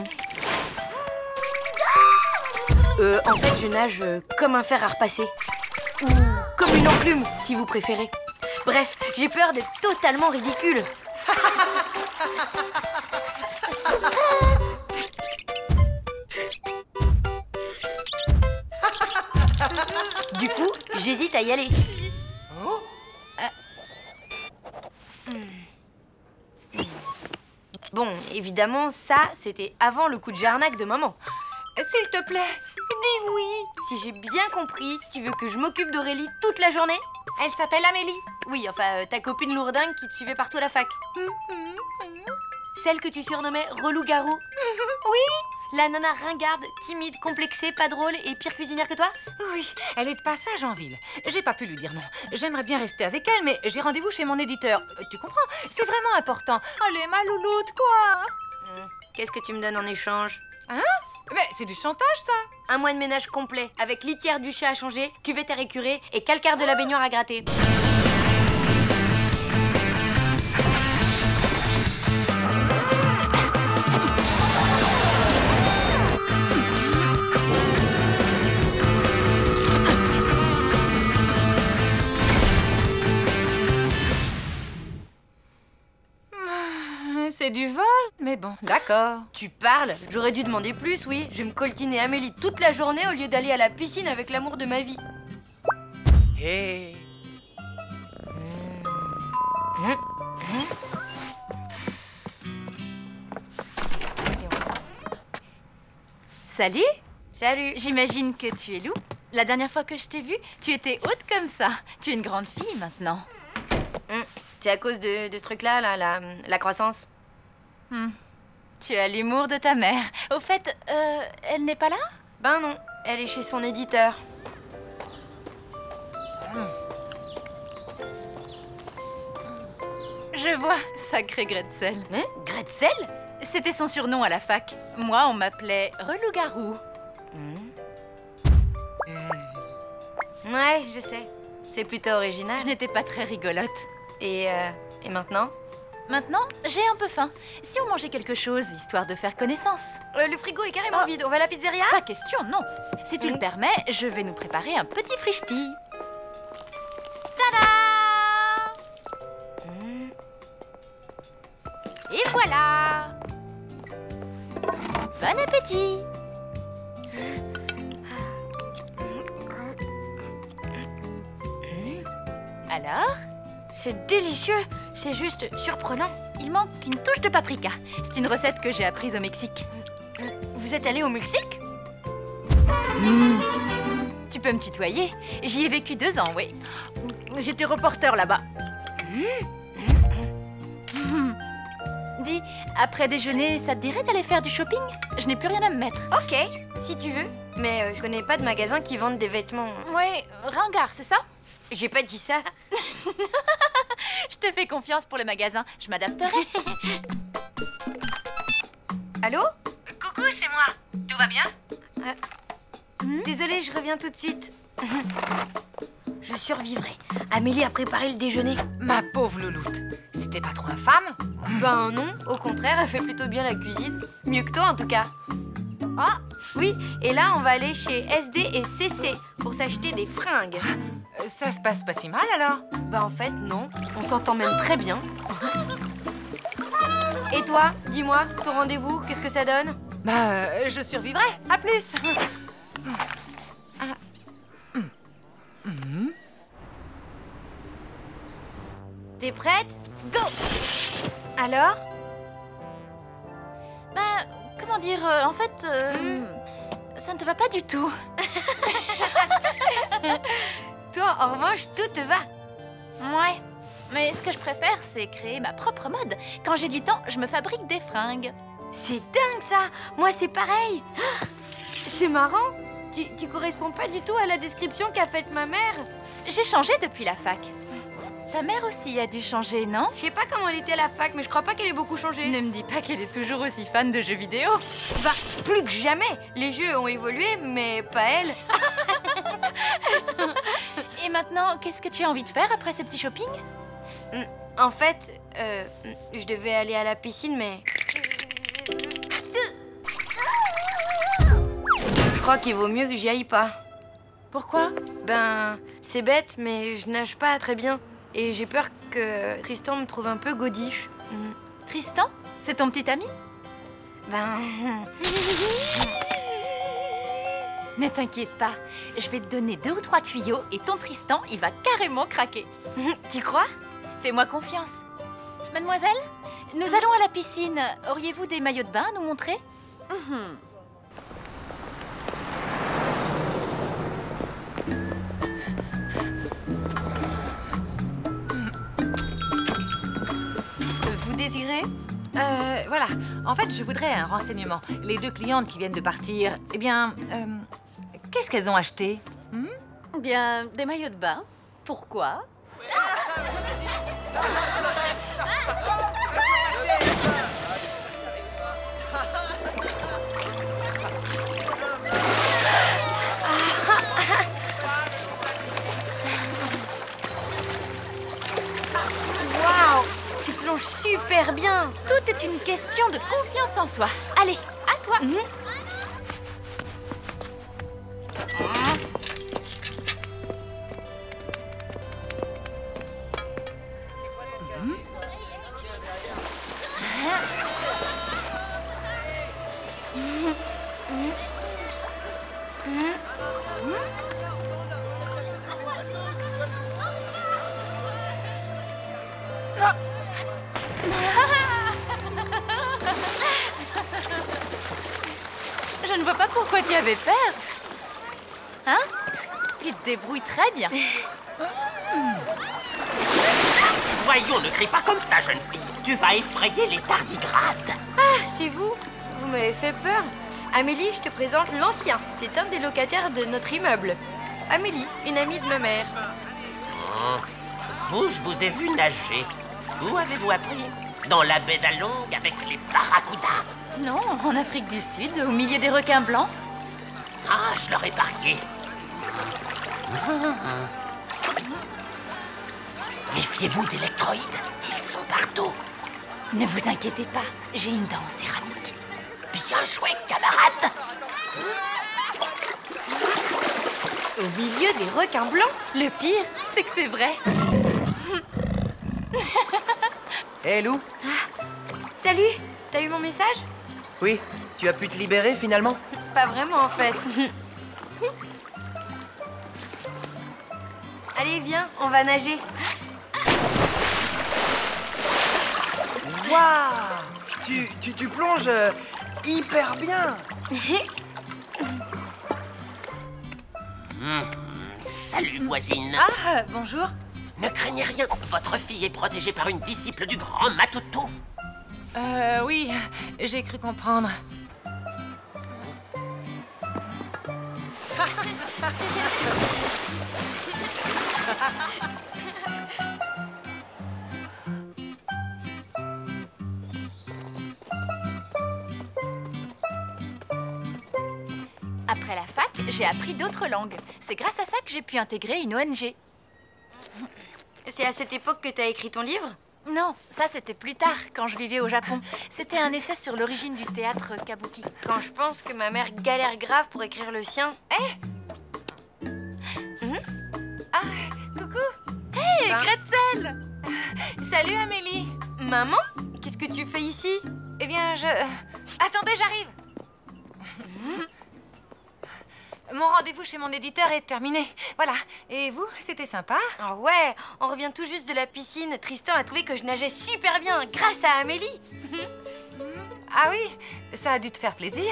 En fait, je nage comme un fer à repasser. Ou comme une enclume, si vous préférez. Bref, j'ai peur d'être totalement ridicule. Du coup, j'hésite à y aller. Bon, évidemment, ça, c'était avant le coup de jarnac de maman. S'il te plaît, dis oui. Si j'ai bien compris, tu veux que je m'occupe d'Aurélie toute la journée? Elle s'appelle Amélie. Oui, enfin, ta copine lourdingue qui te suivait partout à la fac. Celle que tu surnommais relou-garou. Oui. La nana ringarde, timide, complexée, pas drôle et pire cuisinière que toi? Oui, elle est de passage en ville. J'ai pas pu lui dire non. J'aimerais bien rester avec elle, mais j'ai rendez-vous chez mon éditeur. Tu comprends? C'est vraiment important. Allez, ma louloute, quoi. Qu'est-ce que tu me donnes en échange? Hein? Mais c'est du chantage, ça. Un mois de ménage complet, avec litière du chat à changer, cuvette à récurer et calcaire de la baignoire à gratter. C'est du vol, mais bon, d'accord. Tu parles? J'aurais dû demander plus, oui. Je vais me coltiner Amélie toute la journée au lieu d'aller à la piscine avec l'amour de ma vie. Hey. Salut. Salut. J'imagine que tu es Lou. La dernière fois que je t'ai vue, tu étais haute comme ça. Tu es une grande fille maintenant. C'est à cause de ce truc-là, la croissance. Tu as l'humour de ta mère. Au fait, elle n'est pas là? Ben non, elle est chez son éditeur. Je vois, sacré Gretzel. Gretzel? C'était son surnom à la fac. Moi, on m'appelait Relou-garou. Ouais, je sais. C'est plutôt original. Je n'étais pas très rigolote. Et maintenant? Maintenant, j'ai un peu faim. Si on mangeait quelque chose, histoire de faire connaissance. Le frigo est carrément vide. On va à la pizzeria? Pas question, non. Si tu le permets, je vais nous préparer un petit frichti. Tada! Et voilà! Bon appétit! Alors? C'est délicieux. C'est juste surprenant. Il manque une touche de paprika. C'est une recette que j'ai apprise au Mexique. Vous êtes allé au Mexique? Tu peux me tutoyer. J'y ai vécu 2 ans, oui. J'étais reporter là-bas. Dis, après déjeuner, ça te dirait d'aller faire du shopping? Je n'ai plus rien à me mettre. Ok, si tu veux. Mais je connais pas de magasin qui vendent des vêtements. Oui, ringard, c'est ça? J'ai pas dit ça. Je te fais confiance pour le magasin. Je m'adapterai. Allô? Coucou, c'est moi. Tout va bien? Désolée, je reviens tout de suite. Je survivrai. Amélie a préparé le déjeuner. Ma pauvre louloute. C'était pas trop infâme? Ben non, au contraire, elle fait plutôt bien la cuisine. Mieux que toi en tout cas. Ah! Oui, et là on va aller chez SD et CC pour s'acheter des fringues. Ça se passe pas si mal alors? Bah en fait non, on s'entend même très bien. Et toi, dis-moi, ton rendez-vous, qu'est-ce que ça donne? Bah je survivrai, à plus. T'es prête? Go! Alors? Ben, comment dire, en fait, ça ne te va pas du tout. Toi, en revanche, tout te va. Ouais, mais ce que je préfère, c'est créer ma propre mode. Quand j'ai du temps, je me fabrique des fringues. C'est dingue ça. Moi, c'est pareil. C'est marrant. Tu corresponds pas du tout à la description qu'a faite ma mère. J'ai changé depuis la fac. Ta mère aussi a dû changer, non? Je sais pas comment elle était à la fac, mais je crois pas qu'elle ait beaucoup changé. Ne me dis pas qu'elle est toujours aussi fan de jeux vidéo. Bah, plus que jamais. Les jeux ont évolué, mais pas elle. Et maintenant, qu'est-ce que tu as envie de faire après ce petit shopping? En fait, je devais aller à la piscine, mais... Je crois qu'il vaut mieux que j'y aille pas. Pourquoi? Ben, c'est bête, mais je nage pas très bien. Et j'ai peur que Tristan me trouve un peu godiche. Tristan? C'est ton petit ami? Ben... Ne t'inquiète pas, je vais te donner 2 ou 3 tuyaux et ton Tristan, il va carrément craquer. Tu crois? Fais-moi confiance. Mademoiselle, nous allons à la piscine. Auriez-vous des maillots de bain à nous montrer? Vous désirez? Voilà. En fait, je voudrais un renseignement. Les 2 clientes qui viennent de partir, eh bien, qu'est-ce qu'elles ont acheté? Bien, des maillots de bain. Pourquoi? Waouh! Tu plonges super bien! Tout est une question de confiance en soi. Allez, à toi. Je ne vois pas pourquoi tu avais peur. Hein? Tu te débrouilles très bien. Voyons, ne crie pas comme ça, jeune fille. Tu vas effrayer les tardigrades. Ah, c'est vous? Vous m'avez fait peur. Amélie, je te présente l'ancien. C'est un des locataires de notre immeuble. Amélie, une amie de ma mère. Vous, je vous ai vu nager. Où avez-vous appris? Dans la baie d'Along avec les barracudas? Non, en Afrique du Sud, au milieu des requins blancs. Ah, je leur ai parié. Méfiez-vous d'électroïdes, ils sont partout. Ne vous inquiétez pas, j'ai une dent en céramique. Bien joué, camarade. Au milieu des requins blancs? Le pire, c'est que c'est vrai. Hé, Lou? Salut! T'as eu mon message? Oui, tu as pu te libérer finalement? Pas vraiment, en fait. Allez, viens, on va nager. Waouh! Tu plonges hyper bien! Salut, voisine. Ah, bonjour. Ne craignez rien, votre fille est protégée par une disciple du grand Matoutou. Oui, j'ai cru comprendre. Après la fac, j'ai appris d'autres langues. C'est grâce à ça que j'ai pu intégrer une ONG. C'est à cette époque que t'as écrit ton livre? Non, ça c'était plus tard, quand je vivais au Japon. C'était un essai sur l'origine du théâtre kabuki. Quand je pense que ma mère galère grave pour écrire le sien. Ah, coucou. Hé, Gretzel! Salut, Amélie. Maman? Qu'est-ce que tu fais ici? Eh bien, Attendez, j'arrive. Mon rendez-vous chez mon éditeur est terminé. Voilà. Et vous, c'était sympa? Ah ouais, on revient tout juste de la piscine. Tristan a trouvé que je nageais super bien grâce à Amélie. Ah oui, ça a dû te faire plaisir.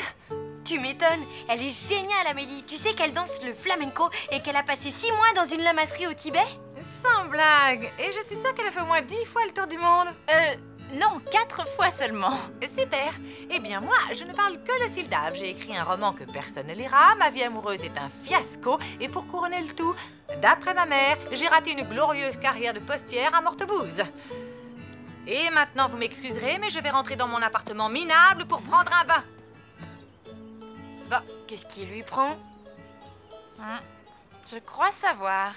Tu m'étonnes, elle est géniale Amélie. Tu sais qu'elle danse le flamenco et qu'elle a passé 6 mois dans une lamasserie au Tibet? Sans blague. Et je suis sûre qu'elle a fait au moins 10 fois le tour du monde. Non, 4 fois seulement. Super. Eh bien moi, je ne parle que le Sildave. J'ai écrit un roman que personne ne lira. Ma vie amoureuse est un fiasco. Et pour couronner le tout, d'après ma mère, j'ai raté une glorieuse carrière de postière à Mortebouse. Et maintenant, vous m'excuserez, mais je vais rentrer dans mon appartement minable pour prendre un bain. Bah, qu'est-ce qui lui prend? Je crois savoir.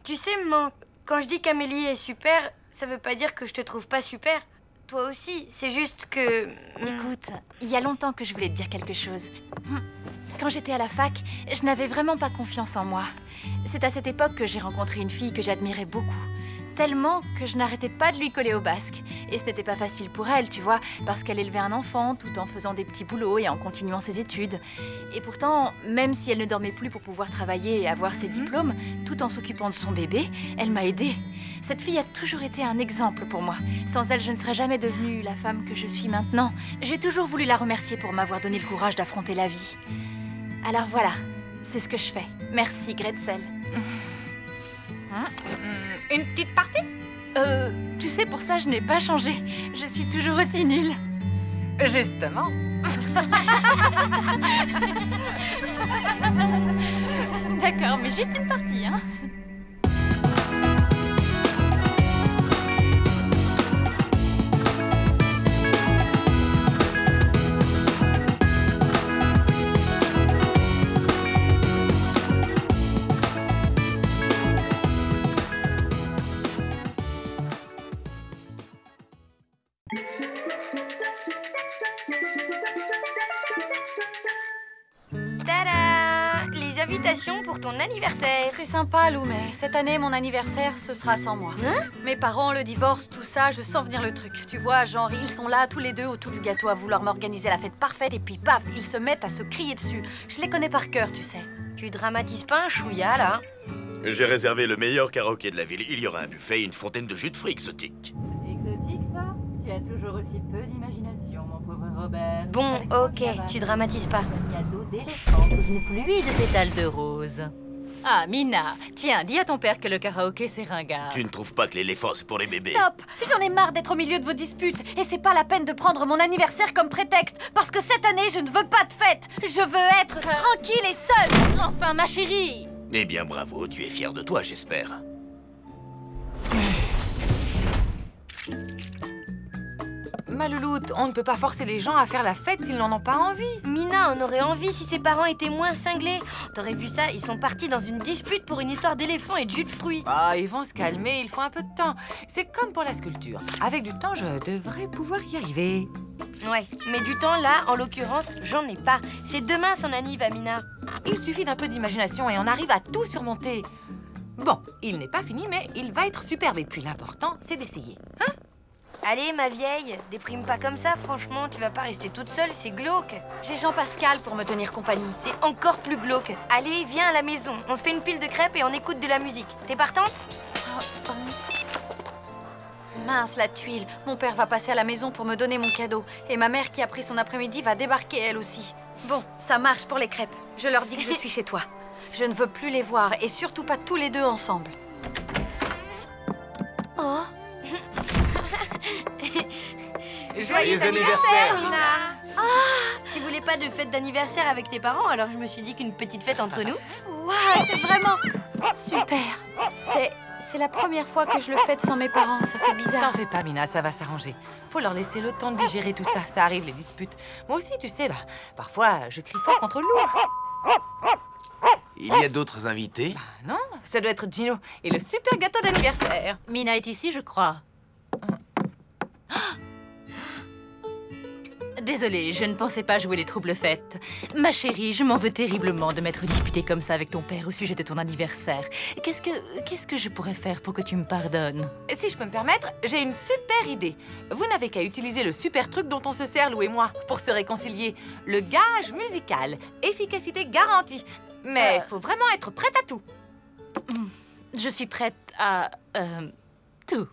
Tu sais, maman, quand je dis qu'Amélie est super, ça veut pas dire que je te trouve pas super. Toi aussi, c'est juste que... Écoute, il y a longtemps que je voulais te dire quelque chose. Quand j'étais à la fac, je n'avais vraiment pas confiance en moi. C'est à cette époque que j'ai rencontré une fille que j'admirais beaucoup. Tellement que je n'arrêtais pas de lui coller au basque. Et ce n'était pas facile pour elle, tu vois, parce qu'elle élevait un enfant tout en faisant des petits boulots et en continuant ses études. Et pourtant, même si elle ne dormait plus pour pouvoir travailler et avoir ses diplômes, tout en s'occupant de son bébé, elle m'a aidée. Cette fille a toujours été un exemple pour moi. Sans elle, je ne serais jamais devenue la femme que je suis maintenant. J'ai toujours voulu la remercier pour m'avoir donné le courage d'affronter la vie. Alors voilà, c'est ce que je fais. Merci, Gretzel. Une petite partie? Tu sais, pour ça, je n'ai pas changé. Je suis toujours aussi nulle. Justement. D'accord, mais juste une partie, hein. Tada! Les invitations pour ton anniversaire. C'est sympa, Lou, mais cette année, mon anniversaire, ce sera sans moi. Mes parents, le divorce, tout ça, je sens venir le truc. Tu vois, genre, ils sont là, tous les deux, autour du gâteau, à vouloir m'organiser la fête parfaite, et puis paf, ils se mettent à se crier dessus. Je les connais par cœur, tu sais. Tu dramatises pas un chouïa, là? J'ai réservé le meilleur karaoké de la ville. Il y aura un buffet et une fontaine de jus de fruits exotiques. Exotique, ça? Tu as toujours aussi peu d'imagination, mon pauvre Robert. Bon, ok, tu dramatises pas. D'éléphant sous une pluie de pétales de rose. Ah, Mina, tiens, dis à ton père que le karaoké, c'est ringard. Tu ne trouves pas que l'éléphant, c'est pour les bébés? Stop! J'en ai marre d'être au milieu de vos disputes. Et c'est pas la peine de prendre mon anniversaire comme prétexte. Parce que cette année, je ne veux pas de fête. Je veux être tranquille et seule. Enfin, ma chérie! Eh bien, bravo, tu es fier de toi, j'espère. Ma louloute, on ne peut pas forcer les gens à faire la fête s'ils n'en ont pas envie. Mina, on aurait envie si ses parents étaient moins cinglés. T'aurais vu ça, ils sont partis dans une dispute pour une histoire d'éléphant et de jus de fruits. Ah, ils vont se calmer, il faut un peu de temps. C'est comme pour la sculpture. Avec du temps, je devrais pouvoir y arriver. Ouais, mais du temps là, en l'occurrence, j'en ai pas. C'est demain son anniv, Amina. Il suffit d'un peu d'imagination et on arrive à tout surmonter. Bon, il n'est pas fini, mais il va être superbe. Et puis l'important, c'est d'essayer. Hein? Allez, ma vieille, déprime pas comme ça, franchement, tu vas pas rester toute seule, c'est glauque. J'ai Jean-Pascal pour me tenir compagnie. C'est encore plus glauque. Allez, viens à la maison, on se fait une pile de crêpes et on écoute de la musique. T'es partante? Mince, la tuile. Mon père va passer à la maison pour me donner mon cadeau. Et ma mère, qui a pris son après-midi, va débarquer elle aussi. Bon, ça marche pour les crêpes. Je leur dis que je suis chez toi. Je ne veux plus les voir, et surtout pas tous les deux ensemble. Oh. Joyeux anniversaire, Mina! Tu voulais pas de fête d'anniversaire avec tes parents, alors je me suis dit qu'une petite fête entre nous. Waouh, c'est vraiment super! C'est la première fois que je le fête sans mes parents, ça fait bizarre. T'en fais pas, Mina, ça va s'arranger. Faut leur laisser le temps de digérer tout ça, ça arrive les disputes. Moi aussi, tu sais, parfois je crie fort contre le lourd. Il y a d'autres invités? Non, ça doit être Gino et le super gâteau d'anniversaire. Mina est ici, je crois. Désolée, je ne pensais pas jouer les troubles fêtes. Ma chérie, je m'en veux terriblement de m'être disputée comme ça avec ton père au sujet de ton anniversaire. Qu'est-ce que je pourrais faire pour que tu me pardonnes? Si je peux me permettre, j'ai une super idée. Vous n'avez qu'à utiliser le super truc dont on se sert, Lou et moi, pour se réconcilier. Le gage musical. Efficacité garantie. Mais faut vraiment être prête à tout. Je suis prête à... tout.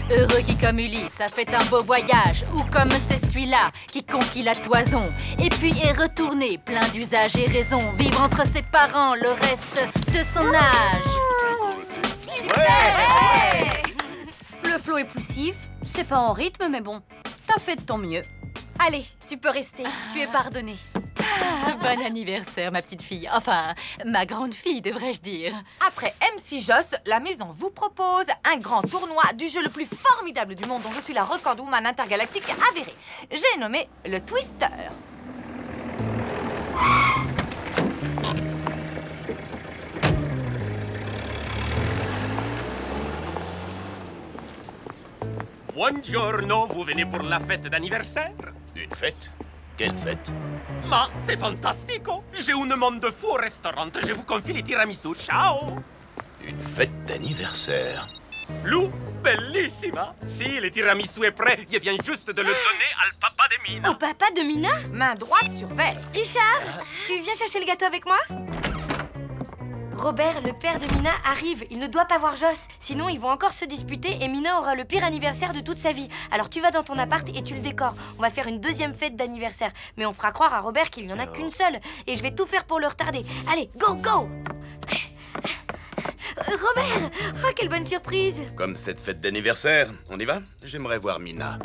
Heureux qui comme Ulysse a fait un beau voyage, ou comme celui-là qui conquit la toison, et puis est retourné plein d'usages et raisons, vivre entre ses parents le reste de son âge. Super! Le flow est poussif, c'est pas en rythme, mais bon, t'as fait de ton mieux. Allez, tu peux rester, tu es pardonnée. Bon anniversaire, ma petite fille. Enfin, ma grande fille, devrais-je dire. Après MC Joss, la maison vous propose un grand tournoi du jeu le plus formidable du monde dont je suis la recordwoman intergalactique avérée. J'ai nommé le Twister. Buongiorno, vous venez pour la fête d'anniversaire? Une fête? Quelle fête? Ma, c'est fantastico! J'ai un monde de fou au restaurant, je vous confie les tiramisu, ciao! Une fête d'anniversaire? Lou, bellissima! Si, le tiramisu est prêt, je viens juste de le donner au papa de Mina. Au papa de Mina? Main droite sur verre. Richard, tu viens chercher le gâteau avec moi? Robert, le père de Mina, arrive. Il ne doit pas voir Joss. Sinon, ils vont encore se disputer et Mina aura le pire anniversaire de toute sa vie. Alors, tu vas dans ton appart et tu le décores. On va faire une deuxième fête d'anniversaire. Mais on fera croire à Robert qu'il n'y en a qu'une seule. Et je vais tout faire pour le retarder. Allez, go, go! Robert! Oh, quelle bonne surprise! Comme cette fête d'anniversaire, on y va? J'aimerais voir Mina.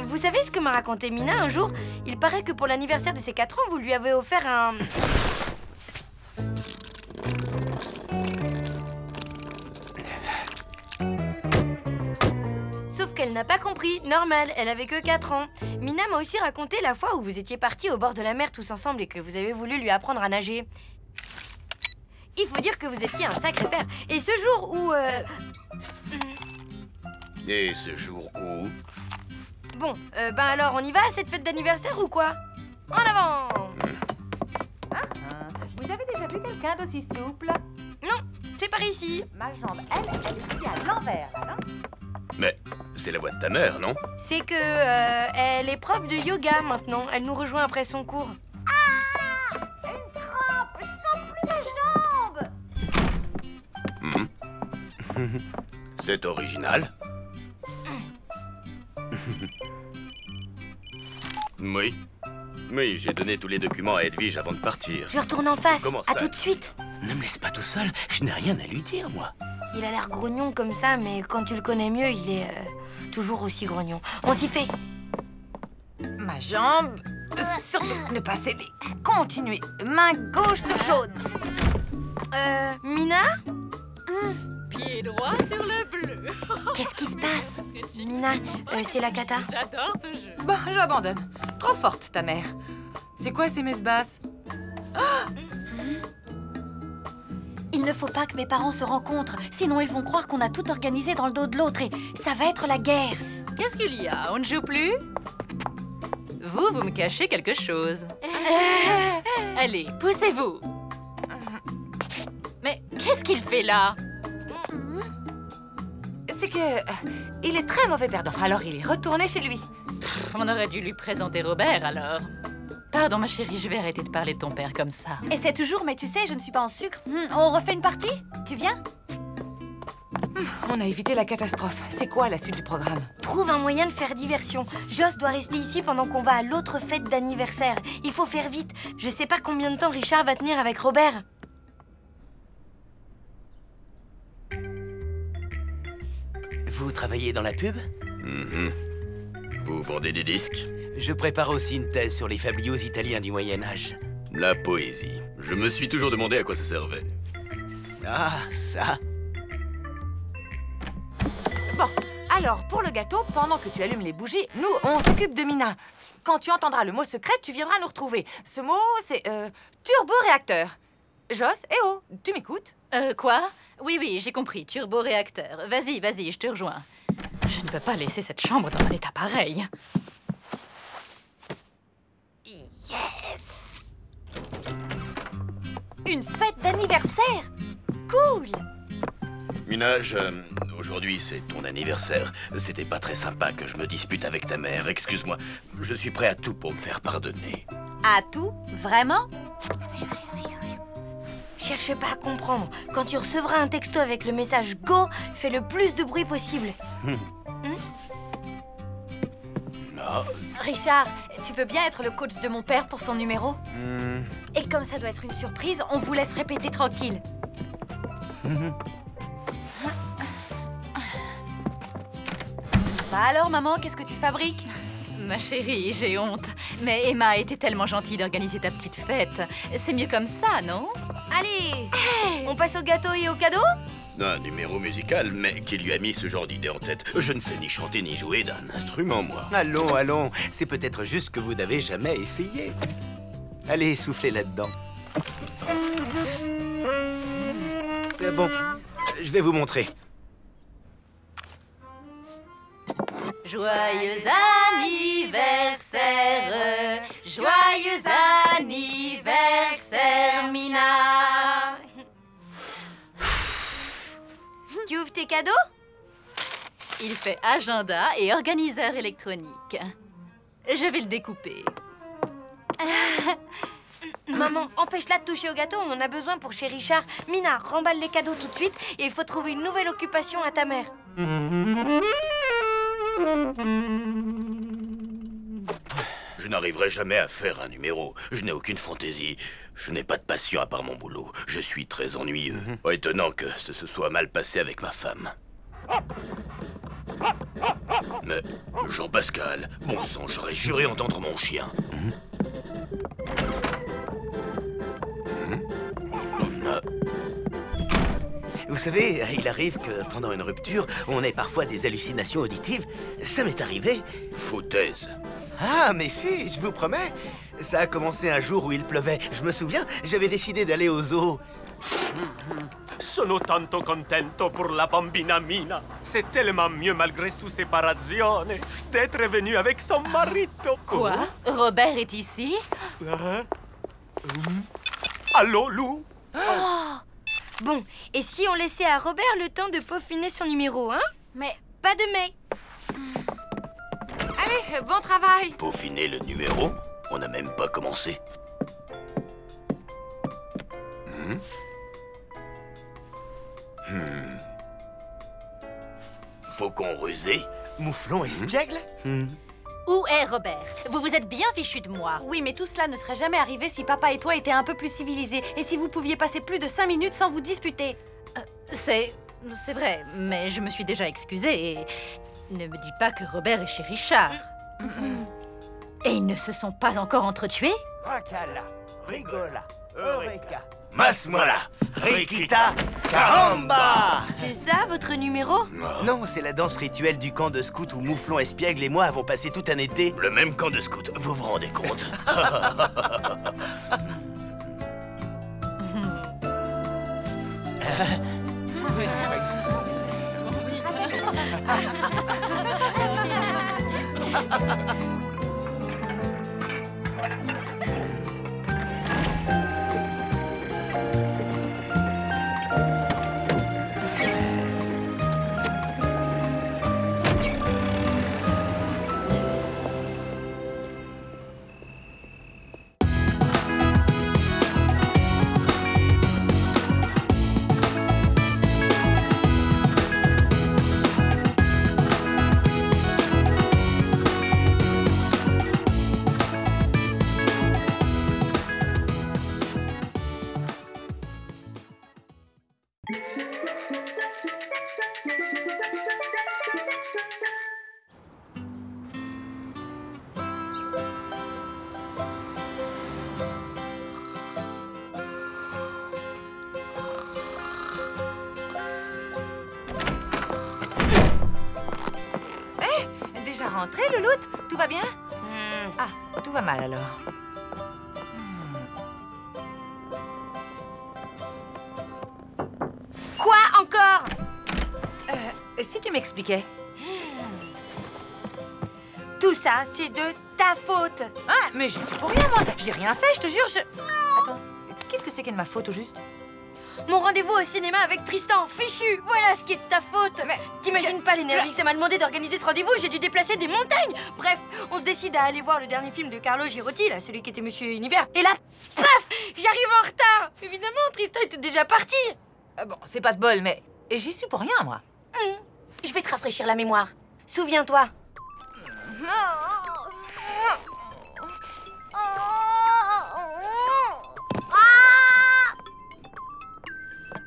Vous savez ce que m'a raconté Mina un jour? Il paraît que pour l'anniversaire de ses 4 ans, vous lui avez offert un... Sauf qu'elle n'a pas compris, normal, elle avait que 4 ans. Mina m'a aussi raconté la fois où vous étiez partis au bord de la mer tous ensemble et que vous avez voulu lui apprendre à nager. Il faut dire que vous étiez un sacré père. Et ce jour où... Et ce jour où? Bon, ben alors on y va à cette fête d'anniversaire ou quoi? En avant! Vous avez déjà vu quelqu'un d'aussi souple? Non, c'est par ici. Ma jambe, elle est pliée à l'envers, non? Mais c'est la voix de ta mère, non? C'est que elle est prof de yoga maintenant. Elle nous rejoint après son cours. Ah! Une crampe! Je sens plus ma jambe! C'est original. Oui. Oui, j'ai donné tous les documents à Edwige avant de partir. Je retourne en face. Comment ça? À tout de suite. Ne me laisse pas tout seul, je n'ai rien à lui dire, moi. Il a l'air grognon comme ça, mais quand tu le connais mieux, il est toujours aussi grognon. On s'y fait. Ma jambe, surtout ne pas céder. Continuez. Main gauche sur jaune. Mina? Pied droit sur le bleu. Qu'est-ce qui se passe? Mina, c'est la cata. J'adore ce jeu. Bah, j'abandonne. Trop forte, ta mère. C'est quoi ces messes basses? Il ne faut pas que mes parents se rencontrent, sinon ils vont croire qu'on a tout organisé dans le dos de l'autre et ça va être la guerre. Qu'est-ce qu'il y a? On ne joue plus? Vous me cachez quelque chose. Allez, poussez-vous. Mais qu'est-ce qu'il fait là? C'est que... il est très mauvais perdant, alors il est retourné chez lui. On aurait dû lui présenter Robert, alors. Pardon, ma chérie, je vais arrêter de parler de ton père comme ça. Et c'est toujours, mais tu sais, je ne suis pas en sucre. On refait une partie? Tu viens? On a évité la catastrophe. C'est quoi la suite du programme? Trouve un moyen de faire diversion. Joss doit rester ici pendant qu'on va à l'autre fête d'anniversaire. Il faut faire vite. Je sais pas combien de temps Richard va tenir avec Robert. Vous travaillez dans la pub? Vous vendez des disques? Je prépare aussi une thèse sur les fabliaux italiens du Moyen-Âge. La poésie. Je me suis toujours demandé à quoi ça servait. Ah, ça. Bon, alors, pour le gâteau, pendant que tu allumes les bougies, nous, on s'occupe de Mina. Quand tu entendras le mot secret, tu viendras nous retrouver. Ce mot, c'est turboréacteur. Joss, eh oh, tu m'écoutes? Quoi? Oui, j'ai compris. Turboréacteur. Vas-y, je te rejoins. Je ne peux pas laisser cette chambre dans un état pareil. Yes! Une fête d'anniversaire! Cool! Mina, aujourd'hui c'est ton anniversaire. C'était pas très sympa que je me dispute avec ta mère. Excuse-moi, je suis prêt à tout pour me faire pardonner. À tout? Vraiment? Cherche pas à comprendre. Quand tu recevras un texto avec le message Go, fais le plus de bruit possible. Non. Richard, tu veux bien être le coach de mon père pour son numéro? Et comme ça doit être une surprise, on vous laisse répéter tranquille. Bah alors, maman, qu'est-ce que tu fabriques? Ma chérie, j'ai honte. Mais Emma a été tellement gentille d'organiser ta petite fête. C'est mieux comme ça, non? Allez, on passe au gâteau et au cadeau? Un numéro musical, mais qui lui a mis ce genre d'idée en tête? Je ne sais ni chanter ni jouer d'un instrument, moi. Allons, allons. C'est peut-être juste que vous n'avez jamais essayé. Allez, soufflez là-dedans. Bon, je vais vous montrer. Joyeux anniversaire, joyeux anniversaire, Mina. Tu ouvres tes cadeaux? Il fait agenda et organiseur électronique. Je vais le découper. Maman, empêche-la de toucher au gâteau, on en a besoin pour chez Richard. Mina, remballe les cadeaux tout de suite et il faut trouver une nouvelle occupation à ta mère. Je n'arriverai jamais à faire un numéro. Je n'ai aucune fantaisie. Je n'ai pas de passion à part mon boulot. Je suis très ennuyeux. Étonnant que ce se soit mal passé avec ma femme. Mais, Jean-Pascal, bon sang, j'aurais juré entendre mon chien. Vous savez, il arrive que pendant une rupture, on ait parfois des hallucinations auditives. Ça m'est arrivé. Foutaise. Ah, mais si, je vous promets. Ça a commencé un jour où il pleuvait. Je me souviens, j'avais décidé d'aller au zoo. Sono tanto contento pour la bambina Mina. C'est tellement mieux malgré sua separazione d'être venu avec son marito. Quoi? Robert est ici? Allô, Lou? Oh! Bon, et si on laissait à Robert le temps de peaufiner son numéro, hein? Mais pas de mais. Allez, bon travail. Peaufiner le numéro? On n'a même pas commencé. Faucon rusé? Mouflon espiègle? Où est Robert? Vous vous êtes bien fichu de moi. Oui, mais tout cela ne serait jamais arrivé si papa et toi étaient un peu plus civilisés. Et si vous pouviez passer plus de 5 minutes sans vous disputer. C'est vrai, mais je me suis déjà excusée et... Ne me dis pas que Robert est chez Richard. Et ils ne se sont pas encore entretués? Racala, rigola, eureka. Mas-moi-la, Rikita, caramba! C'est ça, votre numéro? Non, c'est la danse rituelle du camp de scout où Mouflon espiègle et moi avons passé tout un été. Le même camp de scout, vous vous rendez compte? Déjà rentré, Louloute? Tout va bien? Ah, tout va mal alors. Quoi encore? Si tu m'expliquais. Tout ça, c'est de ta faute. Ah, mais j'y suis pour rien, moi. J'ai rien fait, je te jure, Attends, qu'est-ce que c'est qu'est de ma faute, au juste? Mon rendez-vous au cinéma avec Tristan, fichu. Voilà ce qui est de ta faute. Mais t'imagines pas l'énergie que ça m'a demandé d'organiser ce rendez-vous. J'ai dû déplacer des montagnes. Bref, on se décide à aller voir le dernier film de Carlo Girotti, là, celui qui était Monsieur Univers. Et là, paf, j'arrive en retard. Évidemment, Tristan était déjà parti. Bon, c'est pas de bol, mais j'y suis pour rien, moi. Je vais te rafraîchir la mémoire. Souviens-toi.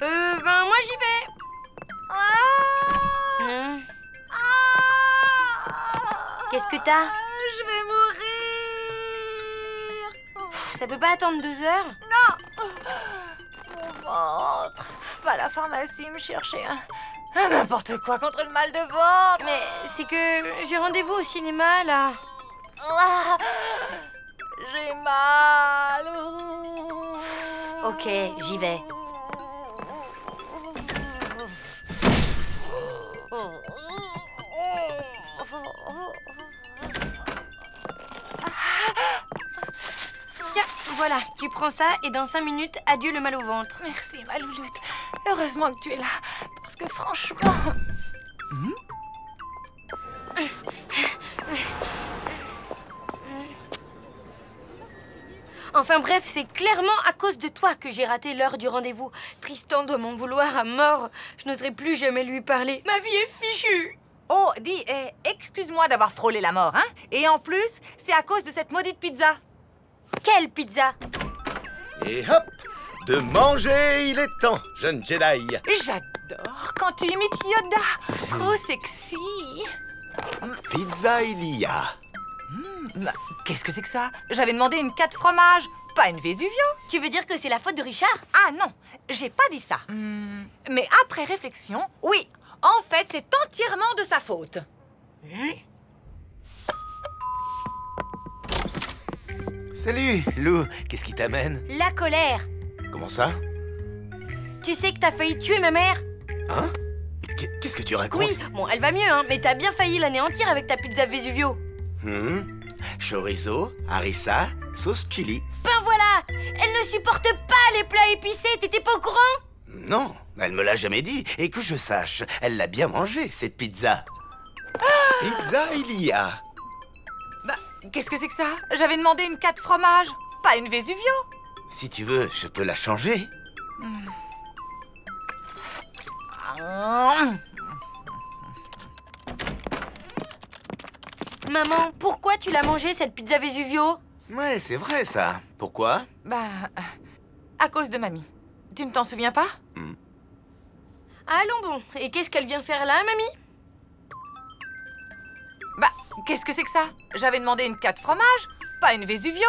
Ben moi j'y vais. Qu'est-ce que t'as? Je vais mourir. Ça peut pas attendre 2 heures? Non. Mon ventre. Va à la pharmacie me chercher n'importe quoi contre le mal de ventre. Mais c'est que j'ai rendez-vous au cinéma là. J'ai mal. Ok, j'y vais. Tiens, voilà, tu prends ça et dans 5 minutes, adieu le mal au ventre. Merci, ma louloute. Heureusement que tu es là, parce que franchement... Enfin bref, c'est clairement à cause de toi que j'ai raté l'heure du rendez-vous. Tristan doit m'en vouloir à mort. Je n'oserai plus jamais lui parler. Ma vie est fichue. Oh, dis, excuse-moi d'avoir frôlé la mort, hein? Et en plus, c'est à cause de cette maudite pizza. Quelle pizza? Et hop! De manger, il est temps, jeune Jedi. J'adore quand tu imites Yoda. Trop sexy. Pizza Ilia. Qu'est-ce que c'est que ça? J'avais demandé une 4 fromages, pas une Vesuvio. Tu veux dire que c'est la faute de Richard? Ah non, j'ai pas dit ça. Mais après réflexion, oui. En fait, c'est entièrement de sa faute. Salut, Lou. Qu'est-ce qui t'amène? La colère. Comment ça? Tu sais que t'as failli tuer ma mère? Hein? Qu'est-ce que tu racontes? Oui, bon, elle va mieux, hein, mais t'as bien failli l'anéantir avec ta pizza Vesuvio. Chorizo, harissa, sauce chili. Ben voilà! Elle ne supporte pas les plats épicés, t'étais pas au courant? Non, elle me l'a jamais dit. Et que je sache, elle l'a bien mangée, cette pizza. Pizza Ilia. Bah, qu'est-ce que c'est que ça? J'avais demandé une 4 fromages, pas une Vesuvio. Si tu veux, je peux la changer. Maman, pourquoi tu l'as mangée, cette pizza Vesuvio? Ouais, c'est vrai, ça. Pourquoi? Bah, à cause de mamie. Tu ne t'en souviens pas? Allons bon. Et qu'est-ce qu'elle vient faire là, mamie? Bah, qu'est-ce que c'est que ça? J'avais demandé une 4 fromages, pas une Vesuvio.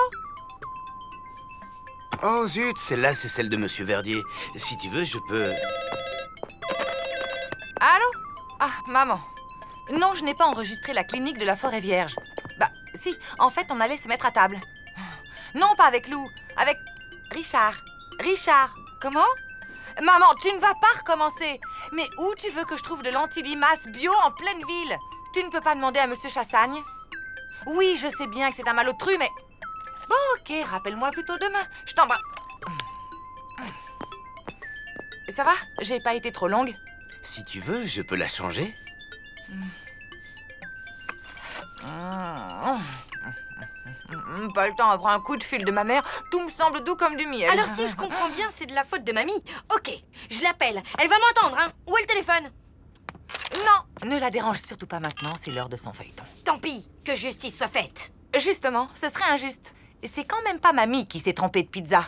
Oh zut, celle-là, c'est celle de Monsieur Verdier. Si tu veux, je peux... Allô? Ah, maman. Non, je n'ai pas enregistré la clinique de la Forêt Vierge. Bah, si, en fait, on allait se mettre à table. Non, pas avec Lou, avec Richard. Richard, comment? Maman, tu ne vas pas recommencer. Mais où tu veux que je trouve de l'antilimace bio en pleine ville? Tu ne peux pas demander à Monsieur Chassagne? Oui, je sais bien que c'est un malotru, mais... Bon, ok, rappelle-moi plutôt demain. Je t'embrasse. Ça va? J'ai pas été trop longue? Si tu veux, je peux la changer. Pas le temps, après un coup de fil de ma mère, tout me semble doux comme du miel. Alors si je comprends bien, c'est de la faute de mamie. Ok, je l'appelle. Elle va m'entendre, hein. Où est le téléphone? Non, ne la dérange surtout pas maintenant, c'est l'heure de son feuilleton. Tant pis, que justice soit faite. Justement, ce serait injuste. C'est quand même pas mamie qui s'est trompée de pizza.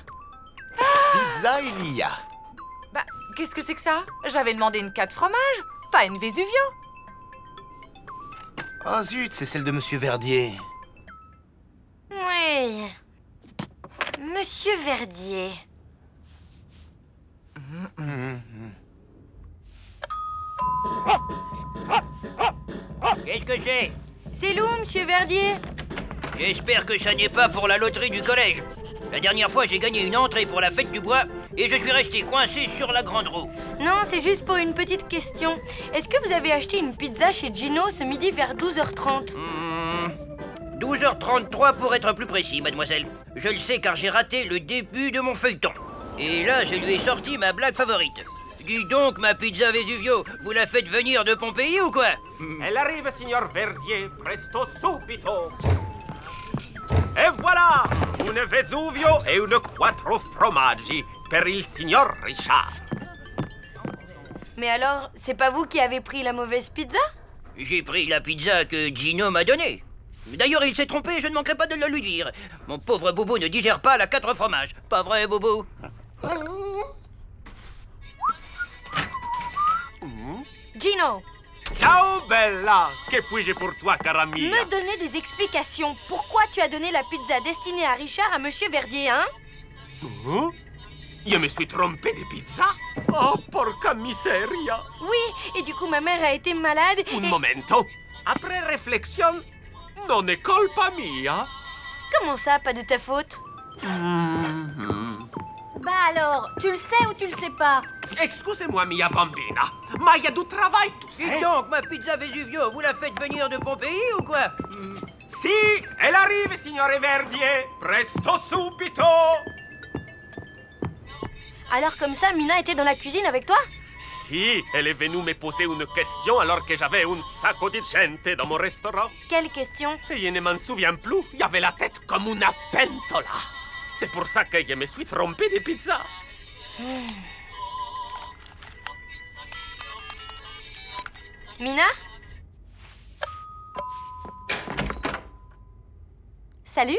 Pizza Ilia. Bah, qu'est-ce que c'est que ça? J'avais demandé une 4 fromages, pas une Vesuvio. Oh zut, c'est celle de Monsieur Verdier. Oui. Monsieur Verdier. Qu'est-ce que c'est? C'est Lou, Monsieur Verdier. J'espère que ça n'est pas pour la loterie du collège. La dernière fois, j'ai gagné une entrée pour la fête du bois et je suis resté coincé sur la grande roue. Non, c'est juste pour une petite question. Est-ce que vous avez acheté une pizza chez Gino ce midi vers 12h30? 12h33 pour être plus précis, mademoiselle. Je le sais car j'ai raté le début de mon feuilleton. Et là, je lui ai sorti ma blague favorite. Dis donc, ma pizza Vesuvio, vous la faites venir de Pompéi ou quoi? Elle arrive, signor Verdier, presto subito. E voilà, une Vesuvio e une quattro formaggi per il signor Richard. Mais alors, c'est pas vous qui avez pris la mauvaise pizza? J'ai pris la pizza que Gino m'a donnée. D'ailleurs, il s'est trompé, je ne manquerai pas de le lui dire. Mon pauvre Bobo ne digère pas la 4 fromages. Pas vrai, Bobo? Gino! Ciao, Bella! Che puis-je pour toi, cara mia? Me donner des explications. Pourquoi tu as donné la pizza destinée à Richard à Monsieur Verdier, hein? Je me suis trompé de pizza? Oh, porca miseria! Oui, et du coup, ma mère a été malade Un momento. Après réflexion, non è colpa mia. Comment ça, pas de ta faute? Bah alors, tu le sais ou tu le sais pas? Excusez-moi, mia bambina, ma il y a du travail, tu sais. Dis donc, ma pizza Vesuvio, vous la faites venir de Pompéi ou quoi? Si, elle arrive, signore Verdier. Presto subito. Alors comme ça, Mina était dans la cuisine avec toi? Si, elle est venue me poser une question alors que j'avais un sacco di gente dans mon restaurant. Quelle question? Je ne m'en souviens plus. Il y avait la tête comme une pentola. C'est pour ça que je me suis trompé de pizza. Mina? Salut?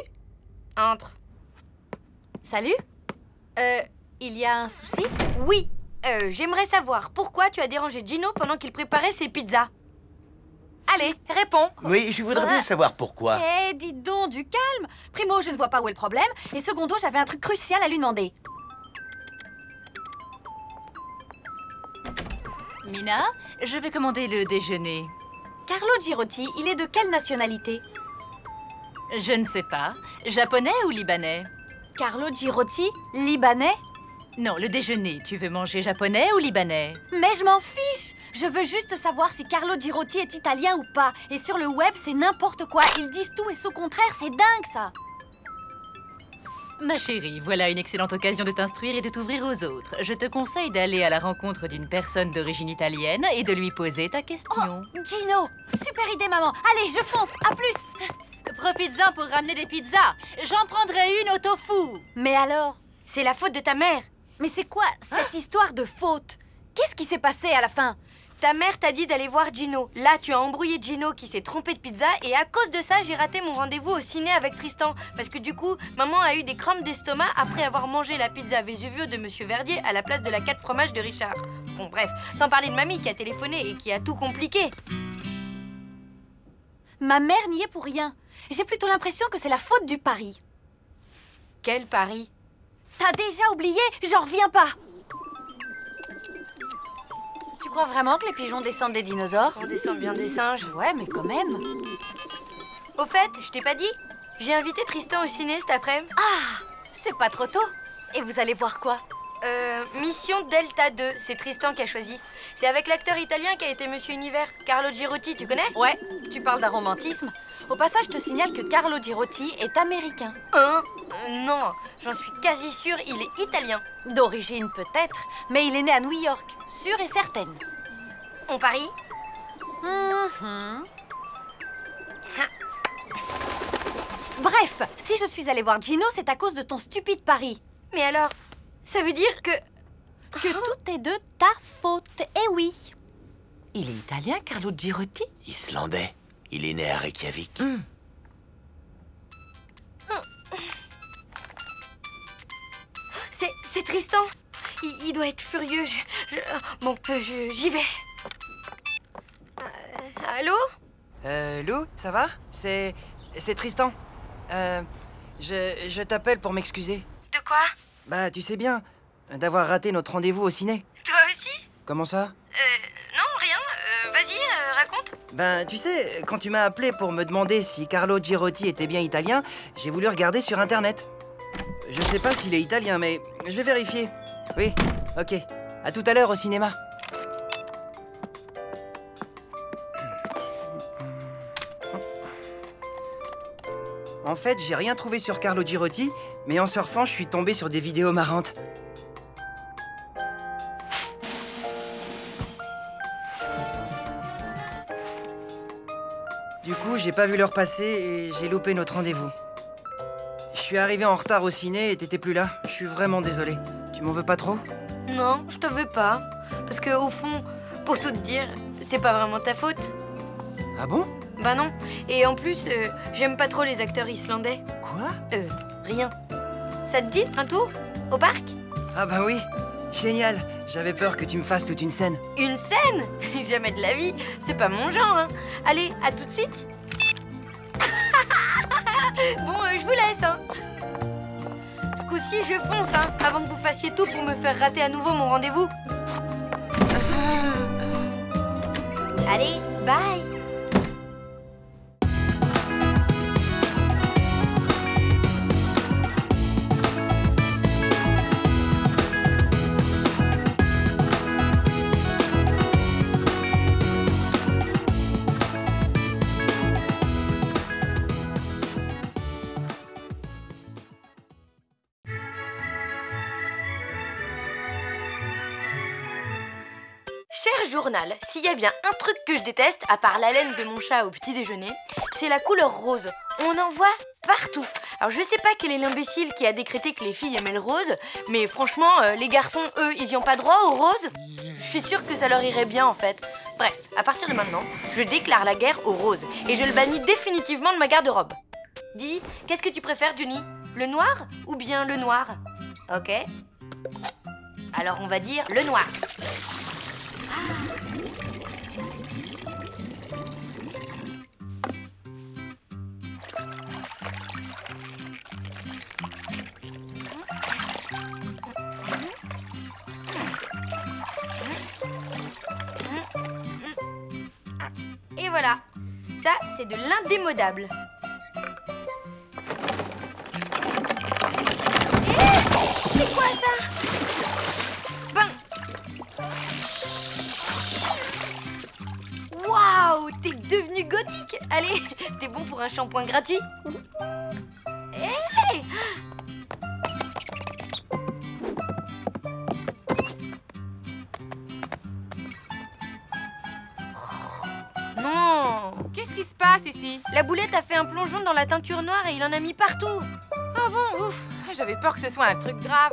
Entre. Salut? Il y a un souci? Oui. J'aimerais savoir pourquoi tu as dérangé Gino pendant qu'il préparait ses pizzas. Allez, réponds. Oui, je voudrais bien savoir pourquoi. Eh, dis donc, du calme. Primo, je ne vois pas où est le problème. Et secondo, j'avais un truc crucial à lui demander. Mina, je vais commander le déjeuner. Carlo Girotti, il est de quelle nationalité? Je ne sais pas. Japonais ou libanais? Carlo Girotti, libanais? Non, le déjeuner. Tu veux manger japonais ou libanais? Mais je m'en fiche. Je veux juste savoir si Carlo Girotti est italien ou pas. Et sur le web, c'est n'importe quoi. Ils disent tout et son contraire, c'est dingue, ça. Ma chérie, voilà une excellente occasion de t'instruire et de t'ouvrir aux autres. Je te conseille d'aller à la rencontre d'une personne d'origine italienne et de lui poser ta question. Oh, Gino! Super idée, maman. Allez, je fonce. À plus. Profites-en pour ramener des pizzas. J'en prendrai une au tofu. Mais alors? C'est la faute de ta mère. Mais c'est quoi cette histoire de faute? Qu'est-ce qui s'est passé à la fin? Ta mère t'a dit d'aller voir Gino. Là, tu as embrouillé Gino qui s'est trompé de pizza et à cause de ça, j'ai raté mon rendez-vous au ciné avec Tristan. Parce que du coup, maman a eu des crampes d'estomac après avoir mangé la pizza Vesuvio de Monsieur Verdier à la place de la 4 fromages de Richard. Bon, bref, sans parler de mamie qui a téléphoné et qui a tout compliqué. Ma mère n'y est pour rien. J'ai plutôt l'impression que c'est la faute du pari. Quel pari? T'as déjà oublié? J'en reviens pas. Tu crois vraiment que les pigeons descendent des dinosaures? On descend bien des singes. Ouais, mais quand même. Au fait, je t'ai pas dit? J'ai invité Tristan au ciné cet après-midi. Ah, c'est pas trop tôt. Et vous allez voir quoi? Mission Delta 2, c'est Tristan qui a choisi. C'est avec l'acteur italien qui a été Monsieur Univers, Carlo Girotti, tu connais? Ouais, tu parles d'un romantisme. Au passage, je te signale que Carlo Girotti est américain. Non, j'en suis quasi sûre, il est italien. D'origine peut-être, mais il est né à New York, sûre et certaine. On parie? Bref, si je suis allée voir Gino, c'est à cause de ton stupide pari. Mais alors, ça veut dire que tout est de ta faute, eh oui. Il est italien, Carlo Girotti? Islandais. Il est né à Reykjavik. C'est Tristan. Il doit être furieux. Bon, j'y vais. Allô? Lou, ça va? C'est Tristan. Je t'appelle pour m'excuser. De quoi? Bah, tu sais bien, d'avoir raté notre rendez-vous au ciné. Toi aussi? Comment ça? Non, rien. Vas-y, raconte. Ben, tu sais, quand tu m'as appelé pour me demander si Carlo Girotti était bien italien, j'ai voulu regarder sur Internet. Je sais pas s'il est italien, mais je vais vérifier. Oui, ok. À tout à l'heure au cinéma. En fait, j'ai rien trouvé sur Carlo Girotti, mais en surfant, je suis tombé sur des vidéos marrantes. Du coup, j'ai pas vu l'heure passer et j'ai loupé notre rendez-vous. Je suis arrivé en retard au ciné et t'étais plus là. Je suis vraiment désolé. Tu m'en veux pas trop? Non, je t'en veux pas. Parce que au fond, pour tout te dire, c'est pas vraiment ta faute. Ah bon? Bah non. Et en plus, j'aime pas trop les acteurs islandais. Quoi? Rien. Ça te dit un tour au parc? Ah bah oui, génial. J'avais peur que tu me fasses toute une scène. Une scène? Jamais de la vie. C'est pas mon genre, hein. Allez, à tout de suite. Bon, je vous laisse, hein. Ce coup-ci, je fonce, hein, avant que vous fassiez tout pour me faire rater à nouveau mon rendez-vous. Allez, bye. Cher journal, s'il y a bien un truc que je déteste, à part la laine de mon chat au petit déjeuner, c'est la couleur rose. On en voit partout. Alors je sais pas quel est l'imbécile qui a décrété que les filles aimaient le rose, mais franchement, les garçons, eux, ils y ont pas droit au rose. Je suis sûre que ça leur irait bien en fait. Bref, à partir de maintenant, je déclare la guerre au rose et je le bannis définitivement de ma garde-robe. Dis, qu'est-ce que tu préfères, Johnny? Le noir ou bien le noir? Ok. Alors on va dire le noir. Et voilà, ça c'est de l'indémodable. C'est quoi ça? Ben... Waouh, t'es devenu gothique. Allez, t'es bon pour un shampoing gratuit. Hey! Non! Qu'est-ce qui se passe ici? La boulette a fait un plongeon dans la teinture noire et il en a mis partout. Ah bon, ouf. J'avais peur que ce soit un truc grave.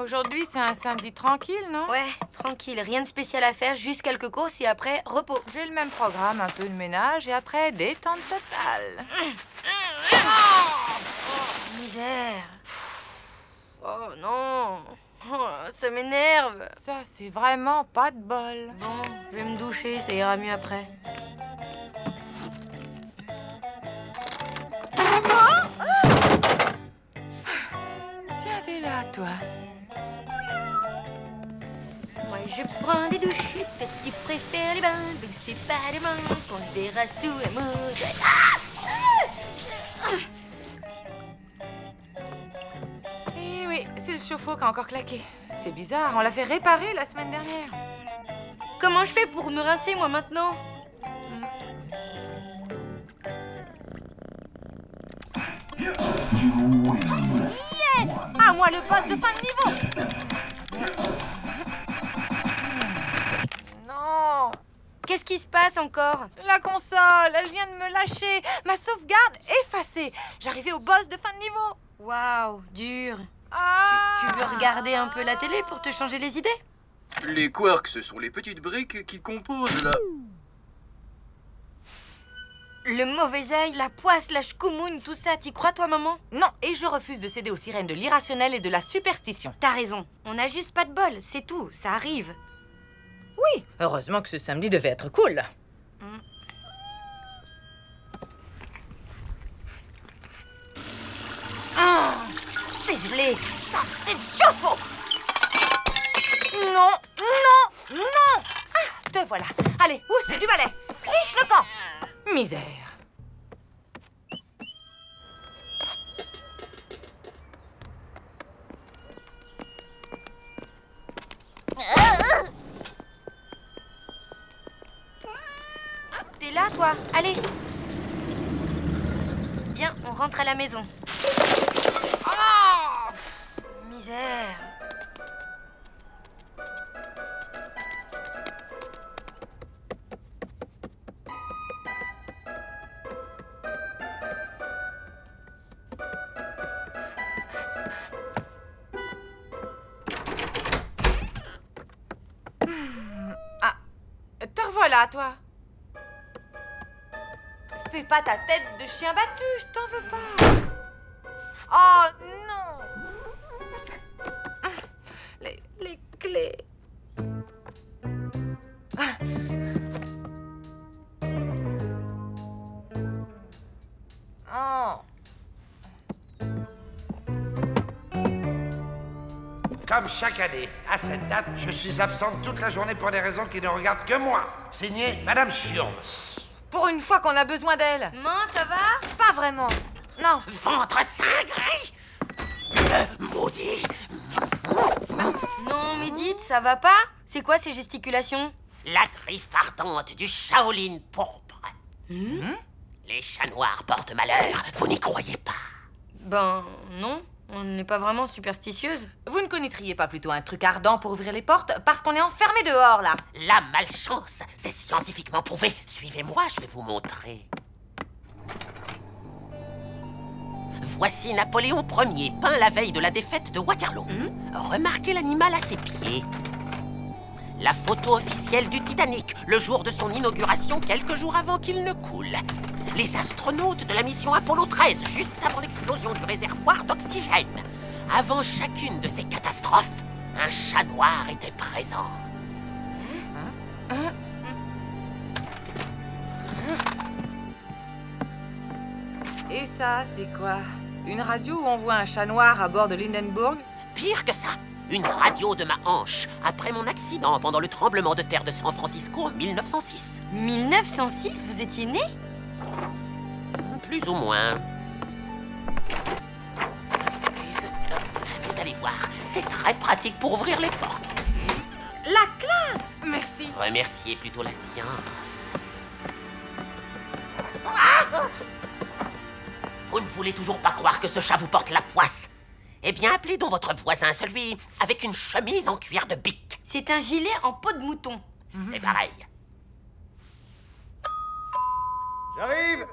Aujourd'hui, c'est un samedi tranquille, non? Ouais, tranquille. Rien de spécial à faire, juste quelques courses et après, repos. J'ai le même programme, un peu de ménage et après, détente totale. Misère. Oh non. Oh, ça m'énerve. Ça, c'est vraiment pas de bol. Bon, je vais me doucher, ça ira mieux après. Tiens, t'es là, toi. Moi, je prends des douches, tu préfères les bains, donc c'est pas demain qu'on le verra sous la mousse. Eh oui, c'est le chauffe-eau qui a encore claqué. C'est bizarre, on l'a fait réparer la semaine dernière. Comment je fais pour me rincer, moi, maintenant? Yeah! À moi le boss de fin de niveau! Non! Qu'est-ce qui se passe encore? La console, elle vient de me lâcher. Ma sauvegarde effacée. J'arrivais au boss de fin de niveau. Waouh, dur. Ah! Tu veux regarder un peu la télé pour te changer les idées? Les quarks, ce sont les petites briques qui composent la... Le mauvais œil, la poisse, la shkumoun, tout ça, t'y crois toi, maman? Non, et je refuse de céder aux sirènes de l'irrationnel et de la superstition. T'as raison, on n'a juste pas de bol, c'est tout, ça arrive. Oui, heureusement que ce samedi devait être cool. C'est gelé. Ça, c'est chaud. Non, non, non. Ah, te voilà. Allez, oust du balai. Liche le camp. Misère. T'es là, toi? Allez. Viens, on rentre à la maison. Oh, misère. Ah, te revoilà, toi. Fais pas ta tête de chien battu, je t'en veux pas. Oh non. Les clés. Oh. Comme chaque année, à cette date, je suis absente toute la journée pour des raisons qui ne regardent que moi. Signé Madame Chion. Pour une fois qu'on a besoin d'elle. Maman, ça va? Pas vraiment. Non. Ventre cingré! Maudit! Non, Médite, ça va pas? C'est quoi ces gesticulations? La griffe ardente du Shaolin pourpre. Les chats noirs portent malheur, vous n'y croyez pas? Ben, non. On n'est pas vraiment superstitieuse. Vous ne connaîtriez pas plutôt un truc ardent pour ouvrir les portes parce qu'on est enfermé dehors, là? La malchance, c'est scientifiquement prouvé. Suivez-moi, je vais vous montrer. Voici Napoléon Ier, peint la veille de la défaite de Waterloo. Remarquez l'animal à ses pieds. La photo officielle du Titanic, le jour de son inauguration, quelques jours avant qu'il ne coule. Les astronautes de la mission Apollo 13, juste avant l'explosion du réservoir d'oxygène. Avant chacune de ces catastrophes, un chat noir était présent. Et ça, c'est quoi? Une radio où on voit un chat noir à bord de l'Hindenburg? Pire que ça, une radio de ma hanche, après mon accident pendant le tremblement de terre de San Francisco en 1906. 1906? Vous étiez né? Plus ou moins. Vous allez voir, c'est très pratique pour ouvrir les portes. La classe! Merci. Remerciez plutôt la science. Vous ne voulez toujours pas croire que ce chat vous porte la poisse? Eh bien, appelez donc votre voisin, celui avec une chemise en cuir de bique. C'est un gilet en peau de mouton. C'est pareil. J'arrive!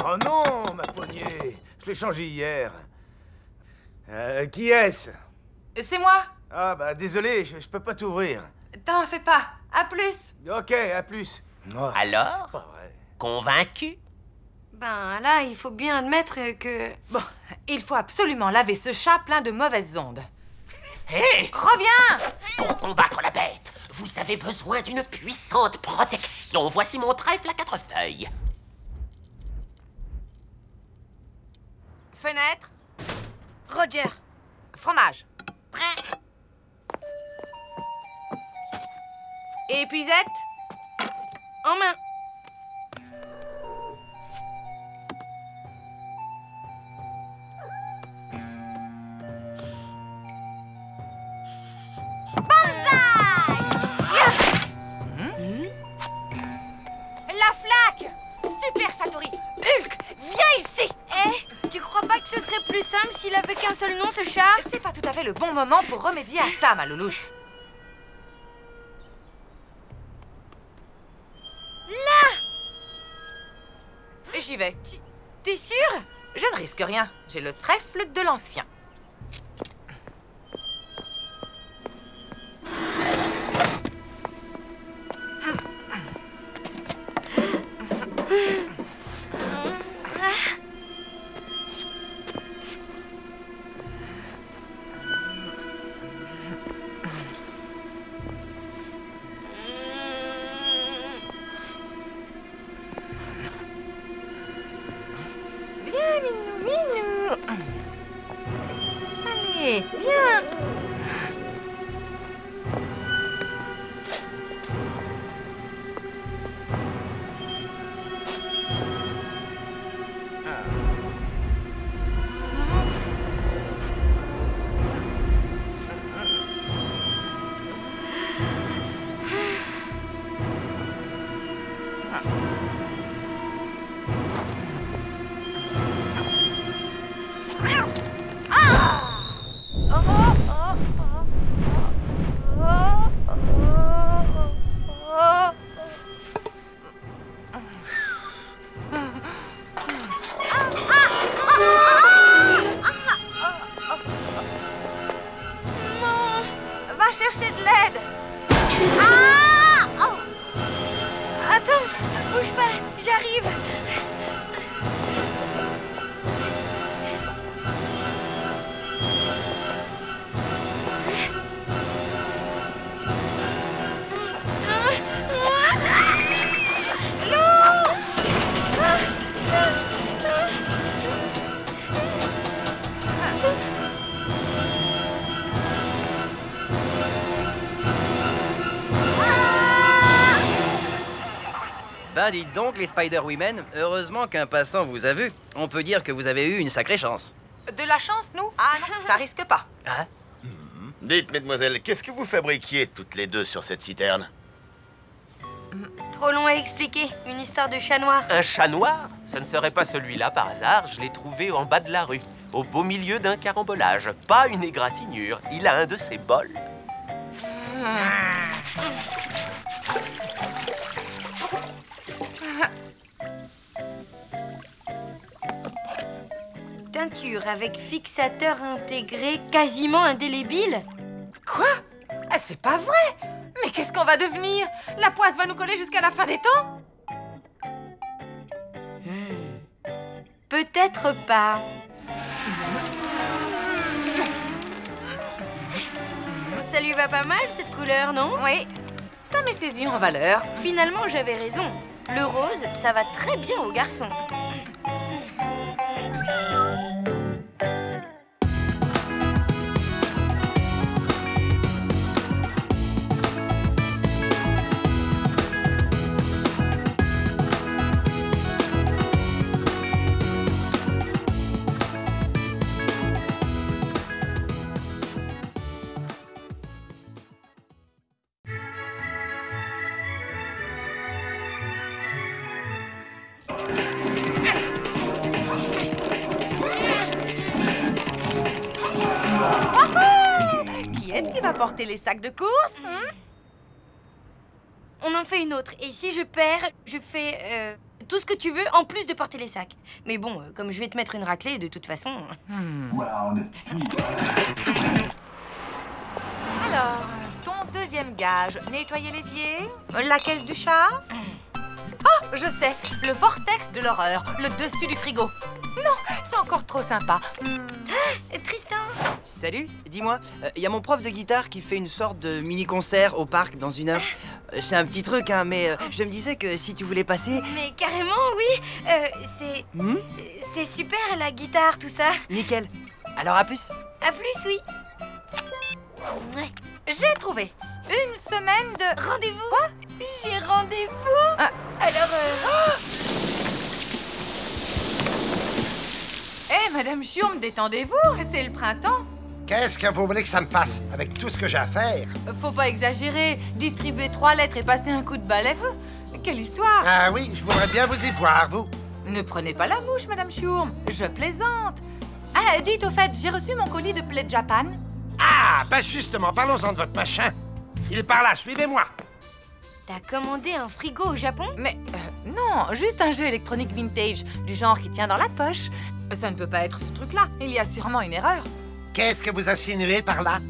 Oh non, ma poignée! Je l'ai changée hier. Qui est-ce? C'est moi. Ah bah désolé, je peux pas t'ouvrir. T'en fais pas. À plus. Ok, à plus. Oh, Alors, pas vrai. convaincu? Ben là, il faut bien admettre que... Bon, il faut absolument laver ce chat plein de mauvaises ondes. Hé! Reviens! Pour combattre la bête, vous avez besoin d'une puissante protection. Voici mon trèfle à 4 feuilles. Fenêtre. Roger. Fromage. Prêt. Épuisette. En main. La flaque! Super, Satori! Hulk, viens ici! Tu crois pas que ce serait plus simple s'il avait qu'un seul nom, ce chat? C'est pas tout à fait le bon moment pour remédier à ça, ma louloute. Là! J'y vais. T'es sûr? Je ne risque rien. J'ai le trèfle de l'ancien. Minou. Allez, viens. Va chercher de l'aide. Attends, bouge pas, j'arrive. Ben dites donc les Spider-Women, heureusement qu'un passant vous a vu. On peut dire que vous avez eu une sacrée chance. De la chance, nous? Ah non, ça risque pas. Hein? Dites, mesdemoiselles, qu'est-ce que vous fabriquiez toutes les deux sur cette citerne? Trop long à expliquer, une histoire de chat noir. Un chat noir? Ça ne serait pas celui-là par hasard, je l'ai trouvé en bas de la rue, au beau milieu d'un carambolage. Pas une égratignure, il a un de ses bols. Teinture avec fixateur intégré quasiment indélébile. Quoi? Ah, c'est pas vrai! Mais qu'est-ce qu'on va devenir? La poisse va nous coller jusqu'à la fin des temps? Peut-être pas. Ça lui va pas mal cette couleur, non? Oui, ça met ses yeux en valeur. Finalement, j'avais raison. Le rose, ça va très bien aux garçons. Qui est-ce qui va porter les sacs de course? On en fait une autre. Et si je perds, je fais tout ce que tu veux en plus de porter les sacs. Mais bon, comme je vais te mettre une raclée, de toute façon... Alors, ton deuxième gage, nettoyer l'évier, la caisse du chat. Oh, je sais, le vortex de l'horreur, le dessus du frigo. Non, c'est encore trop sympa. Tristan! Salut, dis-moi, il y a mon prof de guitare qui fait une sorte de mini-concert au parc dans 1 heure. C'est un petit truc, hein, mais je me disais que si tu voulais passer... Mais carrément, oui. C'est super, la guitare, tout ça. Nickel. Alors à plus. À plus, oui. Ouais. J'ai trouvé une semaine de... Rendez-vous. Quoi? J'ai rendez-vous. Alors, Hé, Madame Chiourme, détendez-vous, c'est le printemps. Qu'est-ce que vous voulez que ça me fasse avec tout ce que j'ai à faire? Faut pas exagérer, distribuer 3 lettres et passer un coup de balai. Quelle histoire! Ah oui, je voudrais bien vous y voir, vous. Ne prenez pas la mouche, Madame Chiourme, je plaisante. Ah, dites au fait, j'ai reçu mon colis de Play Japan. Ah, ben justement, parlons-en de votre machin. Il est par là, suivez-moi. t'as commandé un frigo au Japon? Mais non, juste un jeu électronique vintage, du genre qui tient dans la poche. Ça ne peut pas être ce truc-là, il y a sûrement une erreur. Qu'est-ce que vous insinuez par là?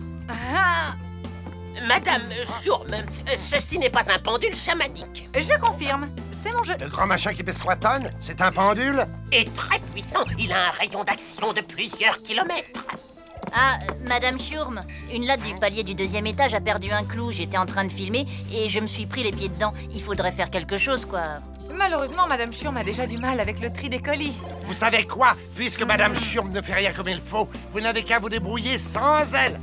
Madame Chiourme, ceci n'est pas un pendule chamanique. Je confirme, c'est mon jeu. Le grand machin qui pèse 3 tonnes, c'est un pendule? Et très puissant, il a un rayon d'action de plusieurs kilomètres. Ah, Madame Chiourme, une latte du palier du 2e étage a perdu un clou. J'étais en train de filmer et je me suis pris les pieds dedans. Il faudrait faire quelque chose, quoi. Malheureusement, Madame Schurm a déjà du mal avec le tri des colis. Vous savez quoi? Puisque Madame Schurm ne fait rien comme il faut, vous n'avez qu'à vous débrouiller sans elle.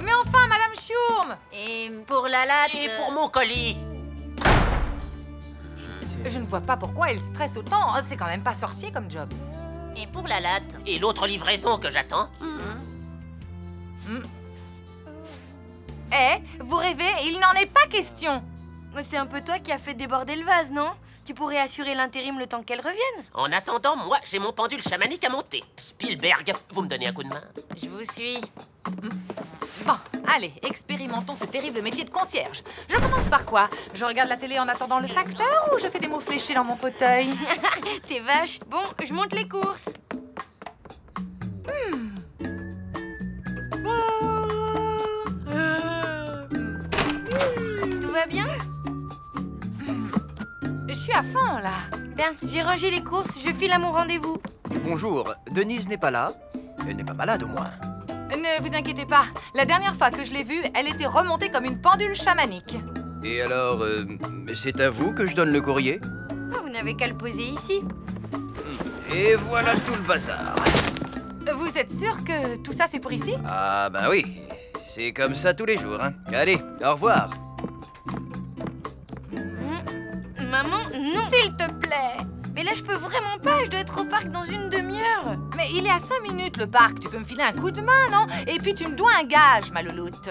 Mais enfin, Madame Schurm! Et pour la latte... Et pour mon colis. Je ne vois pas pourquoi elle stresse autant. C'est quand même pas sorcier comme job. Et pour la latte. Et l'autre livraison que j'attends. Vous rêvez? Il n'en est pas question. C'est un peu toi qui as fait déborder le vase, non? Tu pourrais assurer l'intérim le temps qu'elle revienne. En attendant, moi, j'ai mon pendule chamanique à monter. Spielberg, vous me donnez un coup de main? Je vous suis. Bon, allez, expérimentons ce terrible métier de concierge. Je commence par quoi? Je regarde la télé en attendant le facteur ou je fais des mots fléchés dans mon fauteuil? T'es vache. Bon, je monte les courses. Tout va bien? Je suis à fond, là. Bien, j'ai rangé les courses, je file à mon rendez-vous. Bonjour, Denise n'est pas là. Elle n'est pas malade au moins. Ne vous inquiétez pas. La dernière fois que je l'ai vue, elle était remontée comme une pendule chamanique. Et alors, c'est à vous que je donne le courrier? Ah, vous n'avez qu'à le poser ici. Et voilà tout le bazar. Vous êtes sûr que tout ça, c'est pour ici? Ah bah oui, c'est comme ça tous les jours, hein. Allez, au revoir. Maman, non. S'il te plaît. Mais là, je peux vraiment pas, je dois être au parc dans une demi-heure. Mais il est à 5 minutes, le parc. Tu peux me filer un coup de main, non? Et puis tu me dois un gage, ma louloute.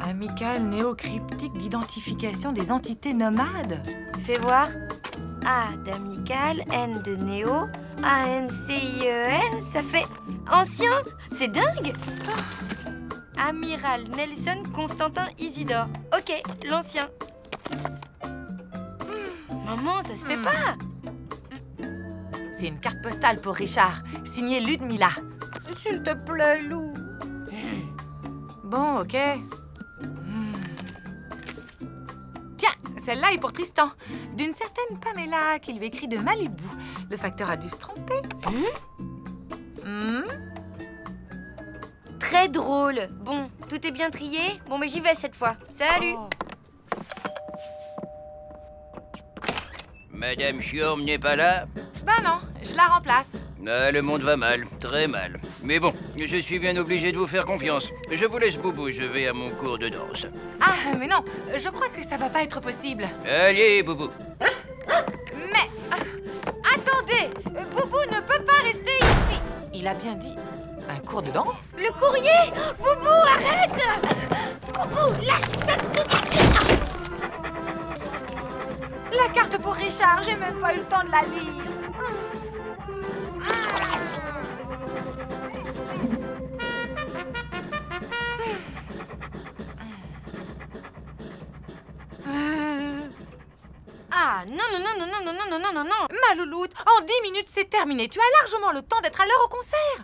Amical néocryptique d'identification des entités nomades. Fais voir. A d'amical, N de néo, A-N-C-I-E-N, ça fait ancien. C'est dingue. Amiral Nelson Constantin Isidore. Ok, l'ancien. Maman, ça se fait pas. C'est une carte postale pour Richard, signée Ludmilla. S'il te plaît, Lou. Bon, ok. Tiens, celle-là est pour Tristan. D'une certaine Pamela qui lui écrit de Malibu. Le facteur a dû se tromper. Très drôle. Bon, tout est bien trié. Bon, mais j'y vais cette fois. Salut. Madame Schurm n'est pas là? Ben non, je la remplace. Ah, le monde va mal, très mal. Mais bon, je suis bien obligé de vous faire confiance. Je vous laisse, Boubou, je vais à mon cours de danse. Ah, mais non, je crois que ça va pas être possible. Allez, Boubou. Mais... attendez, Boubou ne peut pas rester ici. Il a bien dit un cours de danse? Le courrier! Boubou, arrête! Boubou, lâche ça tout de suite! La carte pour Richard, j'ai même pas eu le temps de la lire. Ah, non, non, non, non, non, non, non, non, non, non. Ma louloute, en 10 minutes, c'est terminé. Tu as largement le temps d'être à l'heure au concert.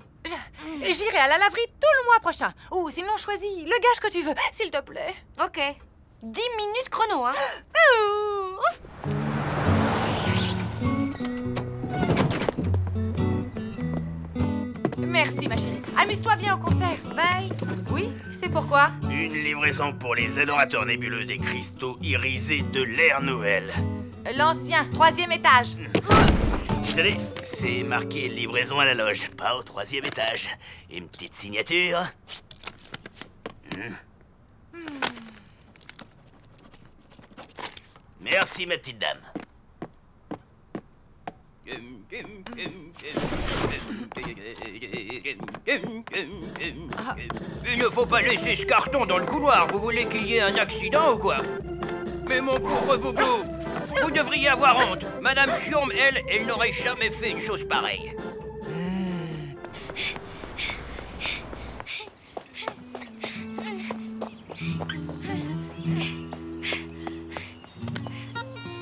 J'irai à la laverie tout le mois prochain. Ou sinon, choisis le gage que tu veux, s'il te plaît. Ok. 10 minutes chrono, hein. Merci, ma chérie. Amuse-toi bien au concert. Bye. Oui, c'est pourquoi? Une livraison pour les adorateurs nébuleux des cristaux irisés de l'ère nouvelle. L'ancien, 3e étage. Tenez, c'est marqué livraison à la loge, pas au 3e étage. Une petite signature. Merci, ma petite dame. Il ne faut pas laisser ce carton dans le couloir. Vous voulez qu'il y ait un accident ou quoi? Mais mon pauvre Boubou, vous devriez avoir honte. Madame Schurm, elle n'aurait jamais fait une chose pareille.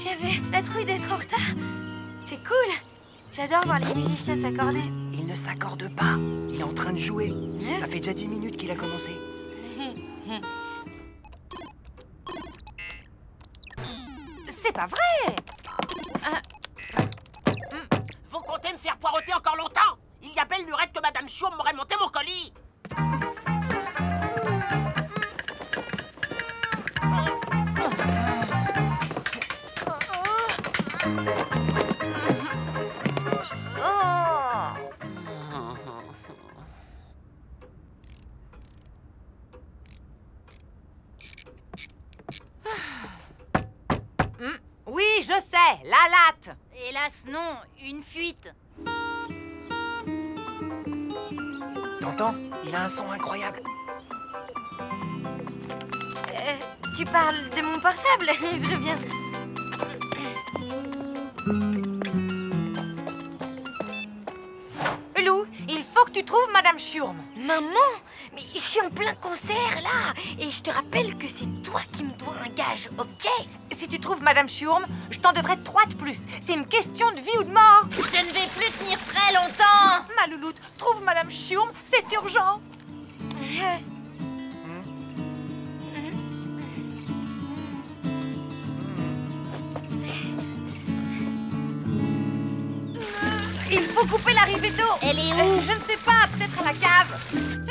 J'avais la trouille d'être en retard. C'est cool. J'adore voir les musiciens s'accorder. Il ne s'accorde pas. Il est en train de jouer. Ça fait déjà 10 minutes qu'il a commencé. C'est pas vrai. Vous comptez me faire poireauter encore longtemps? Il y a belle lurette que Madame Schurm m'aurait monté mon colis. je sais, la latte. Hélas, non, une fuite. T'entends? Il a un son incroyable. Tu parles de mon portable? Je reviens. Lou, il faut que tu trouves Madame Schurm. Maman, mais je suis en plein concert là. Et je te rappelle que c'est toi qui me dois un gage, ok? Si tu trouves Madame Schurm, je t'en devrais 3 de plus. C'est une question de vie ou de mort. Je ne vais plus tenir très longtemps. Ma louloute, trouve Madame Schurm, c'est urgent. Il faut couper l'arrivée d'eau. Elle est où? Je ne sais pas, peut-être à la cave.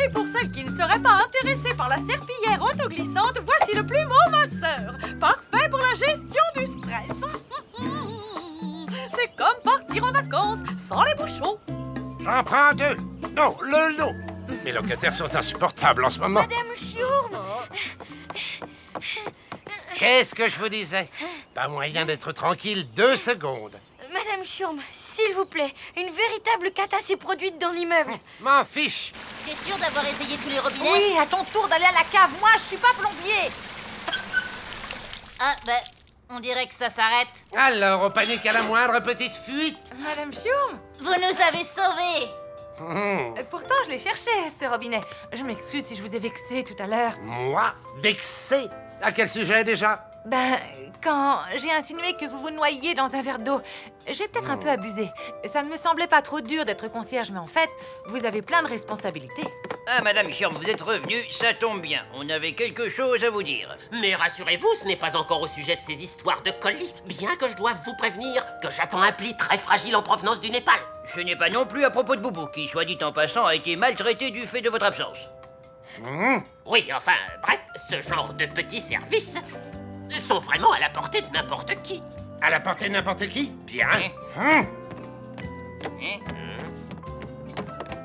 Et pour celles qui ne seraient pas intéressées par la serpillière autoglissante, voici le plumeau masseur. Parfait pour la gestion du stress. C'est comme partir en vacances sans les bouchons. J'en prends 2. Non, le lot. Mes locataires sont insupportables en ce moment. Madame Schurm. Qu'est-ce que je vous disais? Pas moyen d'être tranquille 2 secondes. Madame Schurm, s'il vous plaît, une véritable cata s'est produite dans l'immeuble. M'en fiche. T'es sûr d'avoir essayé tous les robinets? Oui, à ton tour d'aller à la cave. Moi, je suis pas plombier. Ah, ben, on dirait que ça s'arrête. Alors, on panique à la moindre petite fuite. Madame Schurm. Vous nous avez sauvés. Pourtant, je l'ai cherché, ce robinet. Je m'excuse si je vous ai vexé tout à l'heure. Moi? Vexé? À quel sujet déjà? Ben, quand j'ai insinué que vous vous noyiez dans un verre d'eau, j'ai peut-être un peu abusé. Ça ne me semblait pas trop dur d'être concierge, mais en fait, vous avez plein de responsabilités. Ah, Madame Schurm, vous êtes revenue, ça tombe bien. On avait quelque chose à vous dire. Mais rassurez-vous, ce n'est pas encore au sujet de ces histoires de colis, bien que je doive vous prévenir que j'attends un pli très fragile en provenance du Népal. Ce n'est pas non plus à propos de Boubou, qui, soit dit en passant, a été maltraité du fait de votre absence. Oui, enfin, bref, ce genre de petits services sont vraiment à la portée de n'importe qui. À la portée de n'importe qui? Bien.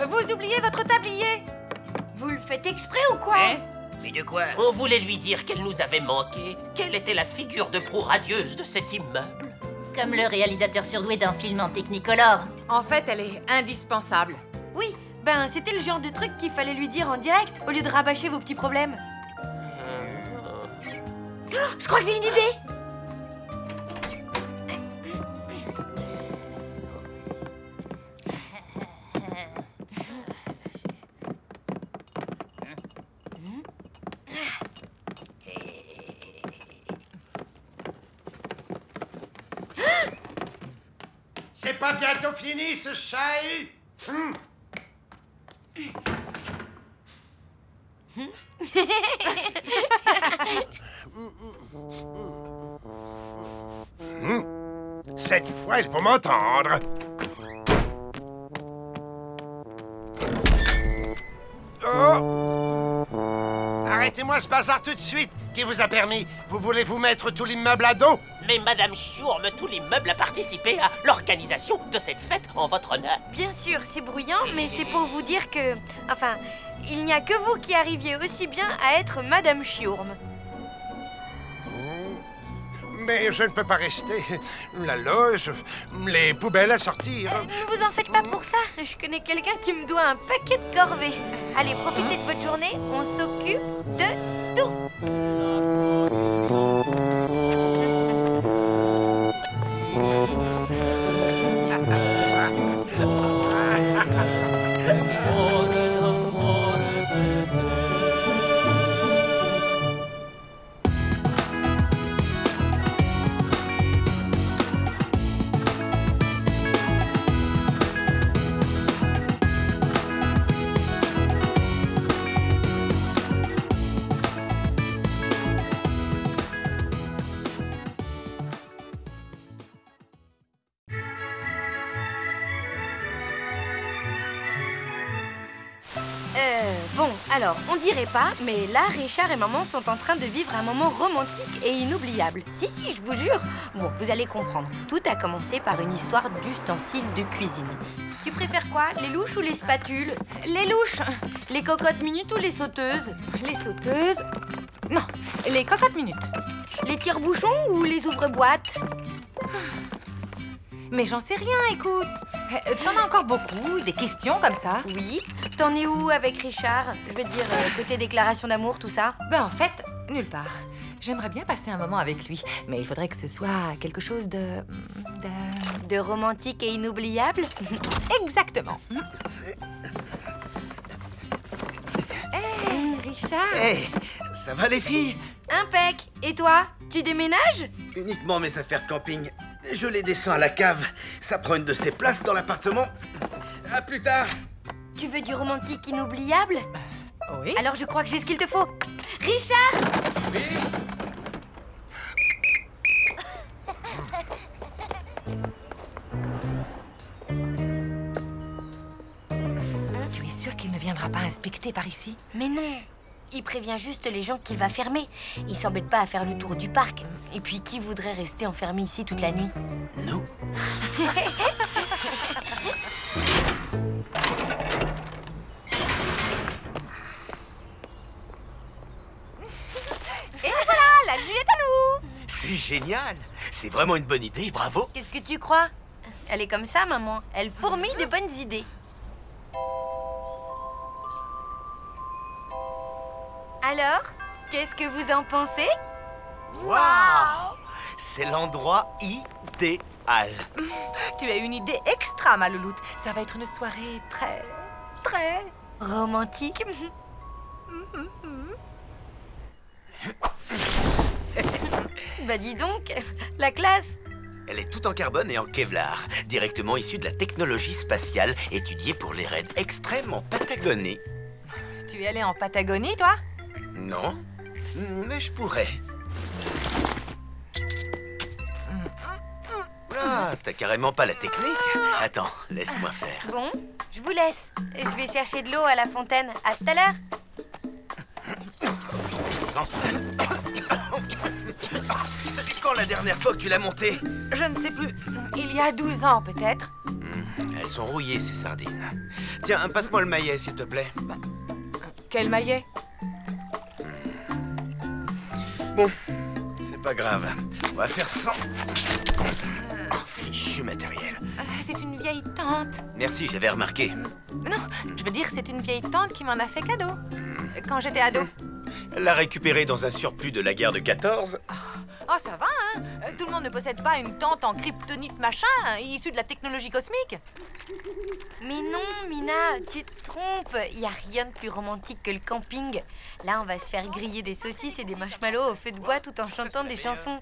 Vous oubliez votre tablier. Vous le faites exprès ou quoi? Mais de quoi? On voulait lui dire qu'elle nous avait manqué, qu'elle était la figure de proue radieuse de cet immeuble. Comme le réalisateur surdoué d'un film en Technicolor. En fait, elle est indispensable. Oui, ben c'était le genre de truc qu'il fallait lui dire en direct, au lieu de rabâcher vos petits problèmes. Je crois que j'ai une idée. C'est pas bientôt fini, ce chahut? Cette fois, il faut m'entendre. Oh! Arrêtez-moi ce bazar tout de suite. Qui vous a permis? Vous voulez vous mettre tout l'immeuble à dos? Mais Madame Schurm, tout l'immeuble a participé à l'organisation de cette fête en votre honneur. Bien sûr, c'est bruyant, mais c'est pour vous dire que... Enfin, il n'y a que vous qui arriviez aussi bien à être Madame Schurm. Mais je ne peux pas rester. La loge, les poubelles à sortir. Ne vous en faites pas pour ça. Je connais quelqu'un qui me doit un paquet de corvées. Allez, profitez de votre journée. On s'occupe de tout. Bon, alors, on dirait pas, mais là, Richard et maman sont en train de vivre un moment romantique et inoubliable. Si, je vous jure. Bon, vous allez comprendre. Tout a commencé par une histoire d'ustensiles de cuisine. Tu préfères quoi, les louches ou les spatules? Les louches. Les cocottes minutes ou les sauteuses? Les sauteuses? Non, les cocottes minutes. Les tire-bouchons ou les ouvre-boîtes? Mais j'en sais rien, écoute. T'en as encore beaucoup, des questions comme ça? Oui. T'en es où avec Richard? Je veux dire, côté déclaration d'amour, tout ça? Ben en fait, nulle part. J'aimerais bien passer un moment avec lui, mais il faudrait que ce soit quelque chose de romantique et inoubliable? Exactement. Hé, Richard! Hé, ça va les filles? Impec. Et toi? Tu déménages? Uniquement mes affaires de camping. Je les descends à la cave. Ça prend une de ces places dans l'appartement. À plus tard. Tu veux du romantique inoubliable? Oui. Alors je crois que j'ai ce qu'il te faut. Richard! Oui. Tu es sûr qu'il ne viendra pas inspecter par ici? Mais non. Il prévient juste les gens qu'il va fermer. Il s'embête pas à faire le tour du parc. Et puis, qui voudrait rester enfermé ici toute la nuit? Nous. Et voilà, la nuit est à nous! C'est génial. C'est vraiment une bonne idée, bravo. Qu'est-ce que tu crois? Elle est comme ça, maman. Elle fourmille de bonnes idées. Alors, qu'est-ce que vous en pensez? Waouh! C'est l'endroit idéal. Tu as une idée extra, ma louloute. Ça va être une soirée très romantique. Bah dis donc, la classe. Elle est toute en carbone et en Kevlar, directement issue de la technologie spatiale étudiée pour les raids extrêmes en Patagonie. Tu es allé en Patagonie, toi? Non, mais je pourrais. Ah, t'as carrément pas la technique. Attends, laisse-moi faire. Bon, je vous laisse. Je vais chercher de l'eau à la fontaine. À tout à l'heure. C'est quand la dernière fois que tu l'as montée? Je ne sais plus. Il y a 12 ans, peut-être. Elles sont rouillées, ces sardines. Tiens, passe-moi le maillet, s'il te plaît. Quel maillet? Bon, c'est pas grave. On va faire sans. Oh, fichu matériel. C'est une vieille tante. Merci, j'avais remarqué. Non, je veux dire, c'est une vieille tante qui m'en a fait cadeau. Quand j'étais ado. Elle l'a récupéré dans un surplus de la guerre de 14. Oh, ça va, hein? Tout le monde ne possède pas une tente en kryptonite machin, issue de la technologie cosmique. Mais non, Mina, tu te trompes. Il n'y a rien de plus romantique que le camping. Là, on va se faire griller des saucisses et des marshmallows au feu de bois tout en chantant des chansons.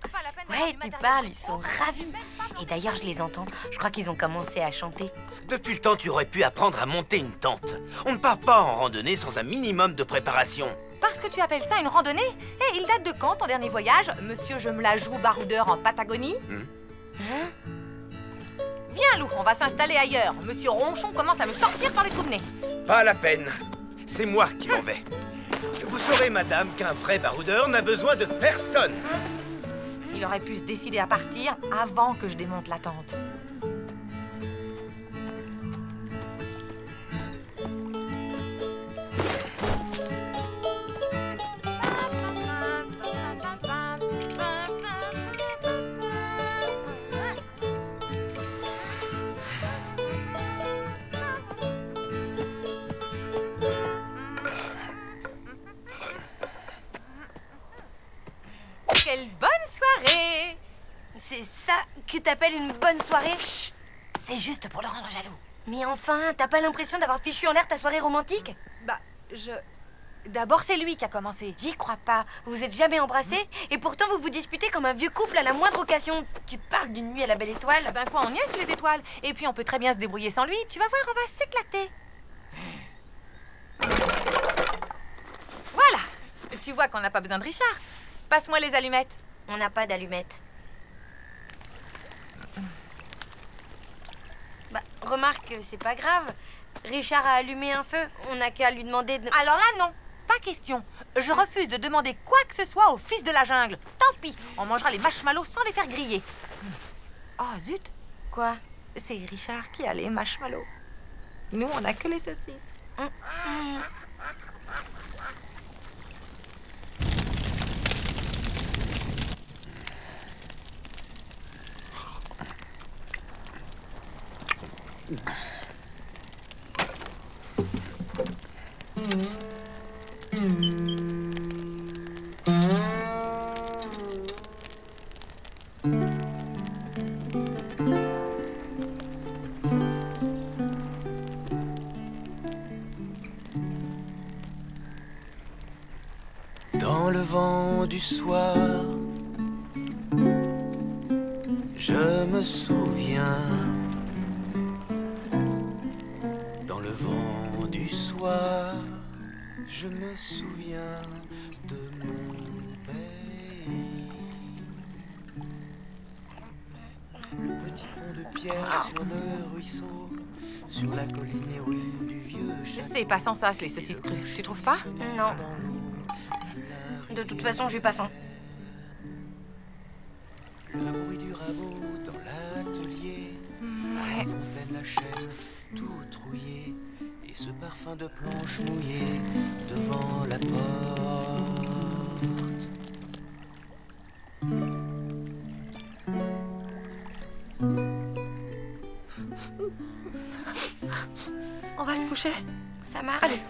Ouais, tu parles, ils sont ravis. Et d'ailleurs, je les entends. Je crois qu'ils ont commencé à chanter. Depuis le temps, tu aurais pu apprendre à monter une tente. On ne part pas en randonnée sans un minimum de préparation. Parce que tu appelles ça une randonnée? Et il date de quand, ton dernier voyage, monsieur je me la joue baroudeur en Patagonie? Viens, Lou, on va s'installer ailleurs. Monsieur Ronchon commence à me sortir par les trous de nez. Pas la peine. C'est moi qui m'en vais. Vous saurez, madame, qu'un vrai baroudeur n'a besoin de personne. Il aurait pu se décider à partir avant que je démonte la tente. Quelle bonne soirée! C'est ça que t'appelles une bonne soirée? Chut, c'est juste pour le rendre jaloux. Mais enfin, t'as pas l'impression d'avoir fichu en l'air ta soirée romantique? Bah, D'abord, c'est lui qui a commencé. J'y crois pas. Vous êtes jamais embrassés et pourtant vous vous disputez comme un vieux couple à la moindre occasion. Tu parles d'une nuit à la belle étoile? Ben quoi, on y est sous les étoiles. Et puis on peut très bien se débrouiller sans lui. Tu vas voir, on va s'éclater. Voilà. Tu vois qu'on n'a pas besoin de Richard. Passe-moi les allumettes. On n'a pas d'allumettes. Bah, remarque, c'est pas grave. Richard a allumé un feu. On n'a qu'à lui demander de... Alors là, non. Pas question. Je refuse de demander quoi que ce soit au fils de la jungle. Tant pis. On mangera les marshmallows sans les faire griller. Oh, zut. Quoi? C'est Richard qui a les marshmallows. Nous, on n'a que les saucisses. Dans le vent du soir, je me souviens. Dans le vent du soir, je me souviens de mon pays. Le petit pont de pierre sur le ruisseau, sur la colline héroïne du vieux château. C'est pas sans sas, les saucisses crues, tu trouves pas? Non. De toute façon, j'ai pas faim. Le bruit du rabot dans l'atelier, la fontaine, la chaîne, tout rouillé, et ce parfum de planche mouillée devant la porte. On va se coucher? Ça marche. Allez.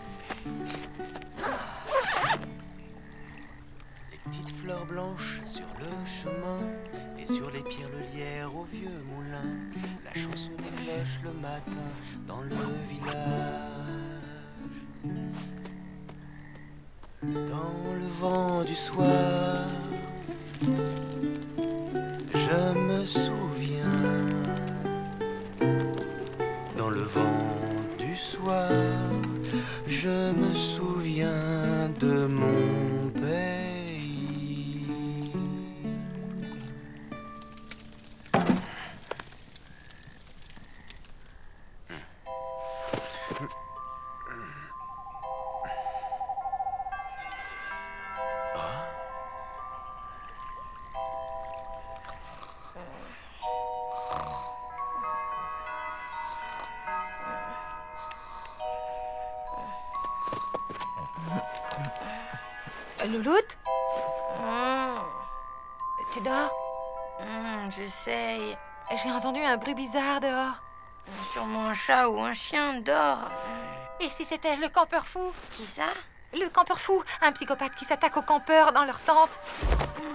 Petites fleurs blanches sur le chemin et sur les pierres au vieux moulin. La chanson des cloches le matin dans le village. Dans le vent du soir, je me souviens. Dans le vent du soir, je me souviens de mon père. Louloute? Tu dors? J'essaye. J'ai entendu un bruit bizarre dehors. Sûrement un chat ou un chien dort. Et si c'était le campeur fou? Qui ça? Le campeur fou, un psychopathe qui s'attaque aux campeurs dans leur tente.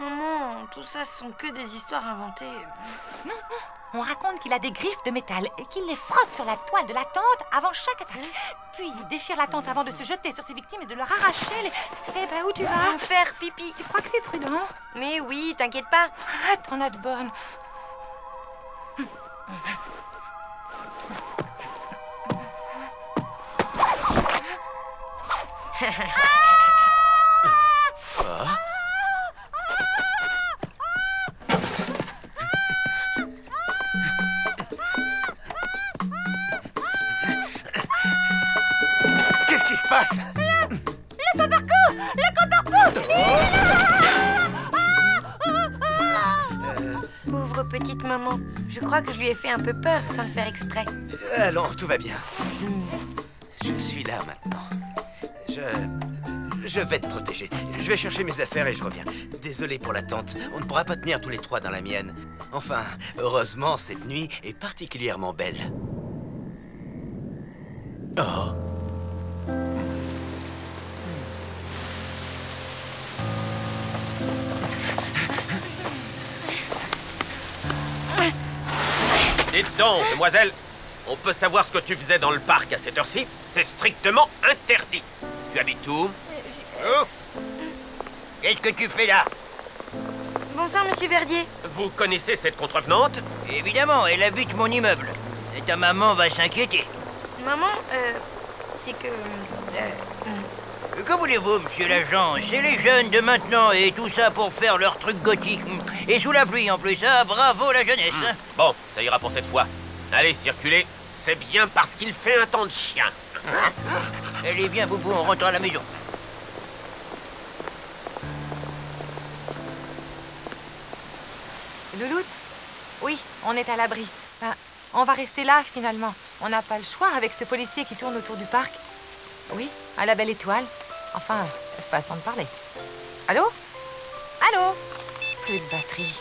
Maman, tout ça, ce sont que des histoires inventées. Non, non. On raconte qu'il a des griffes de métal et qu'il les frotte sur la toile de la tente avant chaque attaque. Puis il déchire la tente avant de se jeter sur ses victimes et de leur arracher les... Eh ben, où tu vas? Faire pipi. Tu crois que c'est prudent? Mais oui, t'inquiète pas. Ah, t'en as de bonnes. Qu'est-ce qui se passe? Le campeur-fou! Le campeur-fou! Pauvre petite maman. Je crois que je lui ai fait un peu peur sans le faire exprès. Allons, tout va bien. Je suis là maintenant. Je vais te protéger. Je vais chercher mes affaires et je reviens. Désolé pour l'attente. On ne pourra pas tenir tous les trois dans la mienne. Enfin, heureusement, cette nuit est particulièrement belle. Oh. Dites donc, demoiselle, on peut savoir ce que tu faisais dans le parc à cette heure-ci? C'est strictement interdit. Tu habites où? Oh. Qu'est-ce que tu fais là? Bonsoir, monsieur Verdier. Vous connaissez cette contrevenante? Évidemment, elle habite mon immeuble. Et ta maman va s'inquiéter. Maman, c'est que... Que voulez-vous, monsieur l'agent? C'est les jeunes de maintenant et tout ça pour faire leur truc gothique. Et sous la pluie en plus, ah, bravo la jeunesse. Bon, ça ira pour cette fois. Allez, circulez. C'est bien parce qu'il fait un temps de chien. Allez, viens, Boubou, on rentre à la maison. Louloute? Oui, on est à l'abri. Ben, on va rester là, finalement. On n'a pas le choix avec ce policier qui tourne autour du parc. Oui, à la belle étoile. Enfin, cette façon de parler. Allô? Allô? Plus de batterie.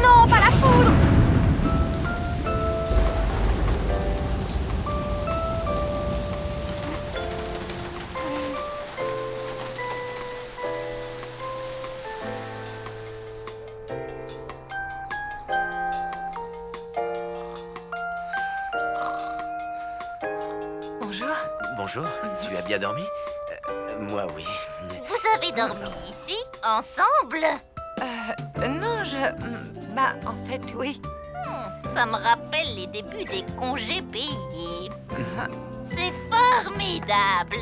Non, pas la foudre! Bonjour, tu as bien dormi? Moi, oui. Vous avez dormi ici, ensemble? Non, bah, en fait, oui. Ça me rappelle les débuts des congés payés. C'est formidable.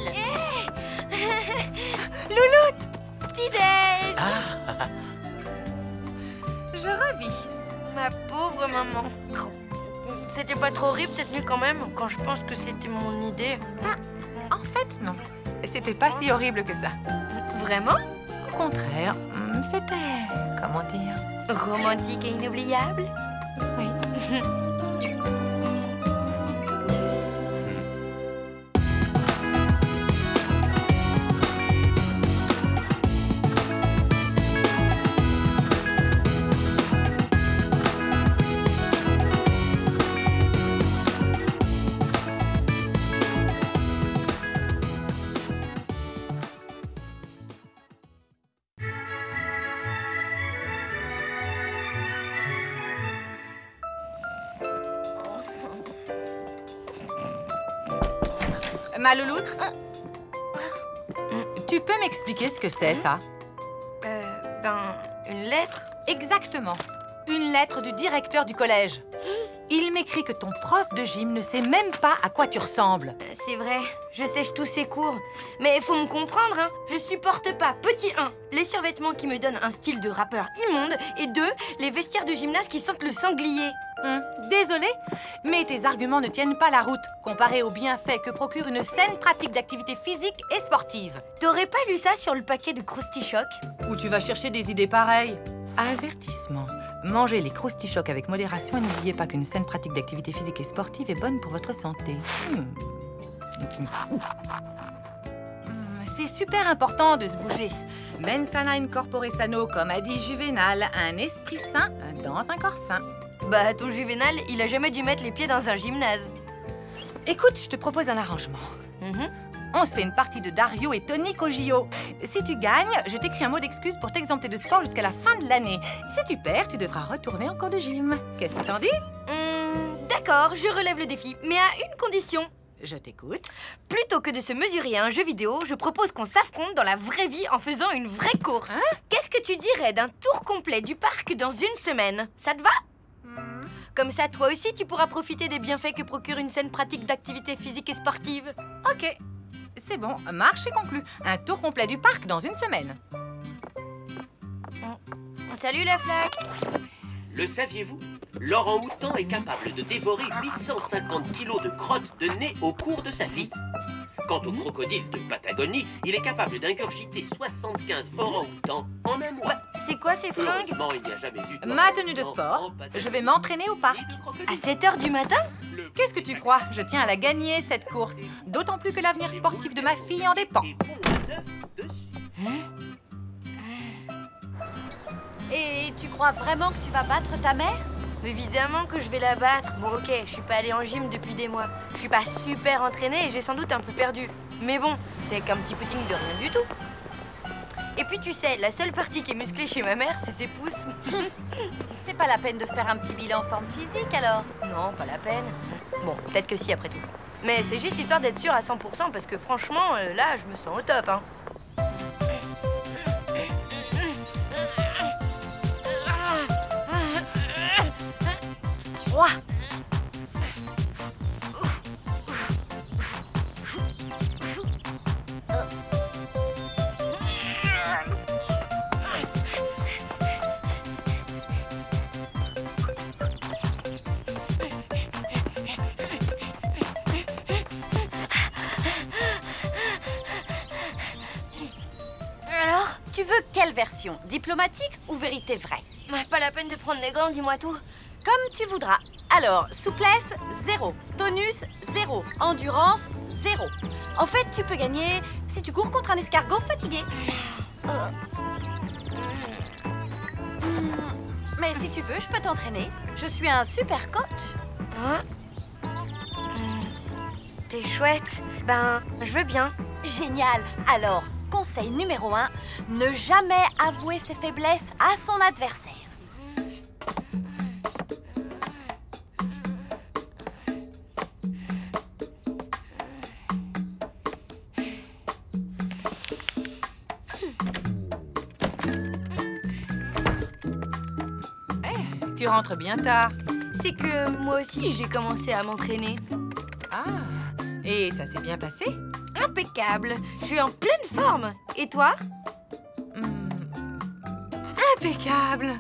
Louloute! Petit-déj! Je revis. Ma pauvre maman. C'était pas trop horrible cette nuit quand même, quand je pense que c'était mon idée. En fait, non. C'était pas si horrible que ça. Vraiment? Au contraire, c'était... comment dire? Romantique et inoubliable? Oui. Ma louloute, tu peux m'expliquer ce que c'est, ça? Une lettre? Exactement. Une lettre du directeur du collège. Il m'écrit que ton prof de gym ne sait même pas à quoi tu ressembles. C'est vrai, je sèche tous ses cours. Mais faut me comprendre, hein. Je supporte pas, petit 1, les survêtements qui me donnent un style de rappeur immonde, et 2, les vestiaires de gymnase qui sentent le sanglier. Désolée, mais tes arguments ne tiennent pas la route, comparés aux bienfaits que procure une saine pratique d'activité physique et sportive. T'aurais pas lu ça sur le paquet de Croustichoc? Où tu vas chercher des idées pareilles? Avertissement. Mangez les Croustichocs avec modération et n'oubliez pas qu'une saine pratique d'activité physique et sportive est bonne pour votre santé. C'est super important de se bouger. Mens sana in corpore sano, comme a dit Juvénal, un esprit sain dans un corps sain. Bah, ton Juvénal, il a jamais dû mettre les pieds dans un gymnase. Écoute, je te propose un arrangement. On se fait une partie de Dario et Tonic au JO. Si tu gagnes, je t'écris un mot d'excuse pour t'exempter de sport jusqu'à la fin de l'année. Si tu perds, tu devras retourner en cours de gym. Qu'est-ce que t'en dis? D'accord, je relève le défi, mais à une condition. Je t'écoute. Plutôt que de se mesurer à un jeu vidéo, je propose qu'on s'affronte dans la vraie vie en faisant une vraie course. Qu'est-ce que tu dirais d'un tour complet du parc dans une semaine? Ça te va? Comme ça, toi aussi, tu pourras profiter des bienfaits que procure une saine pratique d'activité physique et sportive. Ok. C'est bon, marche est conclue. Un tour complet du parc dans une semaine. Salut la flaque. Le saviez-vous? L'orang-outan est capable de dévorer 850 kilos de crottes de nez au cours de sa vie. Quant au crocodile de Patagonie, il est capable d'ingurgiter 75 orang-outans en un mois. C'est quoi ces fringues? Heureusement, il n'y a jamais eu de Ma tenue de sport. Je vais m'entraîner au parc. À 7 h du matin? Qu'est-ce que tu crois? Je tiens à la gagner, cette course. D'autant plus que l'avenir sportif de ma fille en dépend. Et tu crois vraiment que tu vas battre ta mère? Évidemment que je vais la battre. Bon, ok, je suis pas allée en gym depuis des mois. Je suis pas super entraînée et j'ai sans doute un peu perdu. Mais bon, c'est qu'un petit footing de rien du tout. Et puis tu sais, la seule partie qui est musclée chez ma mère, c'est ses pouces. C'est pas la peine de faire un petit bilan forme physique alors? Non, pas la peine. Bon, peut-être que si après tout. Mais c'est juste histoire d'être sûre à 100% parce que franchement, là, je me sens au top, hein. Alors, tu veux quelle version? Diplomatique ou vérité vraie? Pas la peine de prendre les gants, dis-moi tout. Comme tu voudras. Alors, souplesse, 0. Tonus, 0. Endurance, 0. En fait, tu peux gagner si tu cours contre un escargot fatigué. Mais si tu veux, je peux t'entraîner. Je suis un super coach. T'es chouette. Ben, je veux bien. Génial. Alors, conseil numéro 1, ne jamais avouer ses faiblesses à son adversaire. Tu rentres bien tard. C'est que moi aussi, j'ai commencé à m'entraîner. Ah, et ça s'est bien passé? Impeccable. Je suis en pleine forme. Et toi? Impeccable.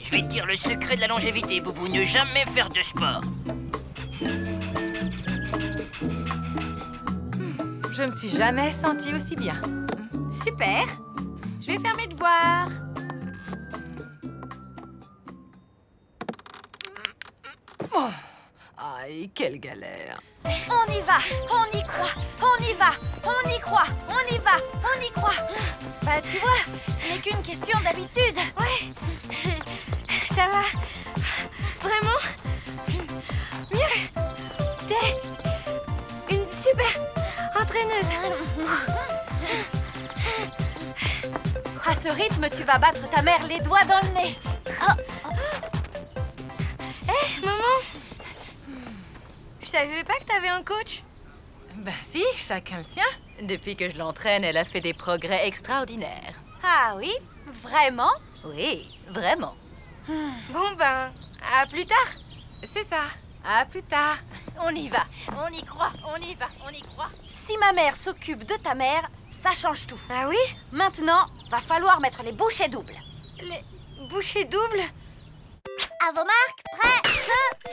Je vais te dire le secret de la longévité, Boubou, ne jamais faire de sport. Je me suis jamais sentie aussi bien. Super. Je vais faire mes devoirs. Oh. Aïe, quelle galère. On y va, on y croit, on y va, on y croit, on y va, on y croit. Bah tu vois, ce n'est qu'une question d'habitude. Ouais, ça va. Vraiment mieux. T'es une super entraîneuse. À ce rythme, tu vas battre ta mère les doigts dans le nez. Hé, maman, je savais pas que t'avais un coach. Ben si, chacun le sien. Depuis que je l'entraîne, elle a fait des progrès extraordinaires. Ah oui? Vraiment? Oui, vraiment. Bon ben, à plus tard. C'est ça, à plus tard. On y va, on y croit, on y va, on y croit. Si ma mère s'occupe de ta mère, ça change tout. Ah oui? Maintenant, va falloir mettre les bouchées doubles. Les bouchées doubles? À vos marques, prêts, feu!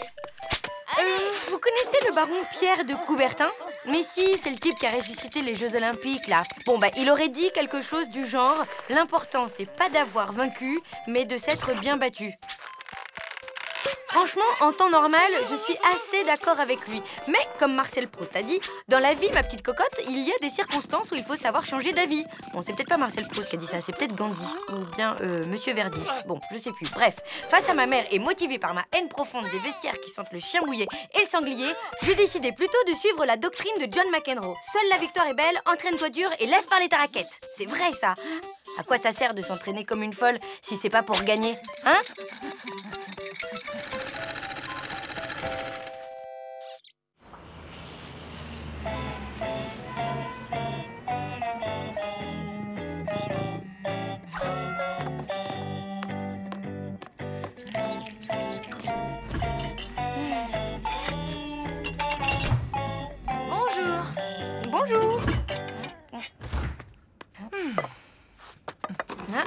Vous connaissez le baron Pierre de Coubertin? Mais si, c'est le type qui a ressuscité les Jeux Olympiques, là. Bon, bah, il aurait dit quelque chose du genre « L'important, c'est pas d'avoir vaincu, mais de s'être bien battu ». Franchement, en temps normal, je suis assez d'accord avec lui. Mais, comme Marcel Proust a dit, dans la vie, ma petite cocotte, il y a des circonstances où il faut savoir changer d'avis. Bon, c'est peut-être pas Marcel Proust qui a dit ça, c'est peut-être Gandhi. Ou bien Monsieur Verdier. Bon, je sais plus. Bref, face à ma mère et motivée par ma haine profonde des vestiaires qui sentent le chien mouillé et le sanglier, j'ai décidé plutôt de suivre la doctrine de John McEnroe. Seule la victoire est belle, entraîne-toi dur et laisse parler ta raquette. C'est vrai, ça. À quoi ça sert de s'entraîner comme une folle si c'est pas pour gagner, hein? Bonjour. Ah,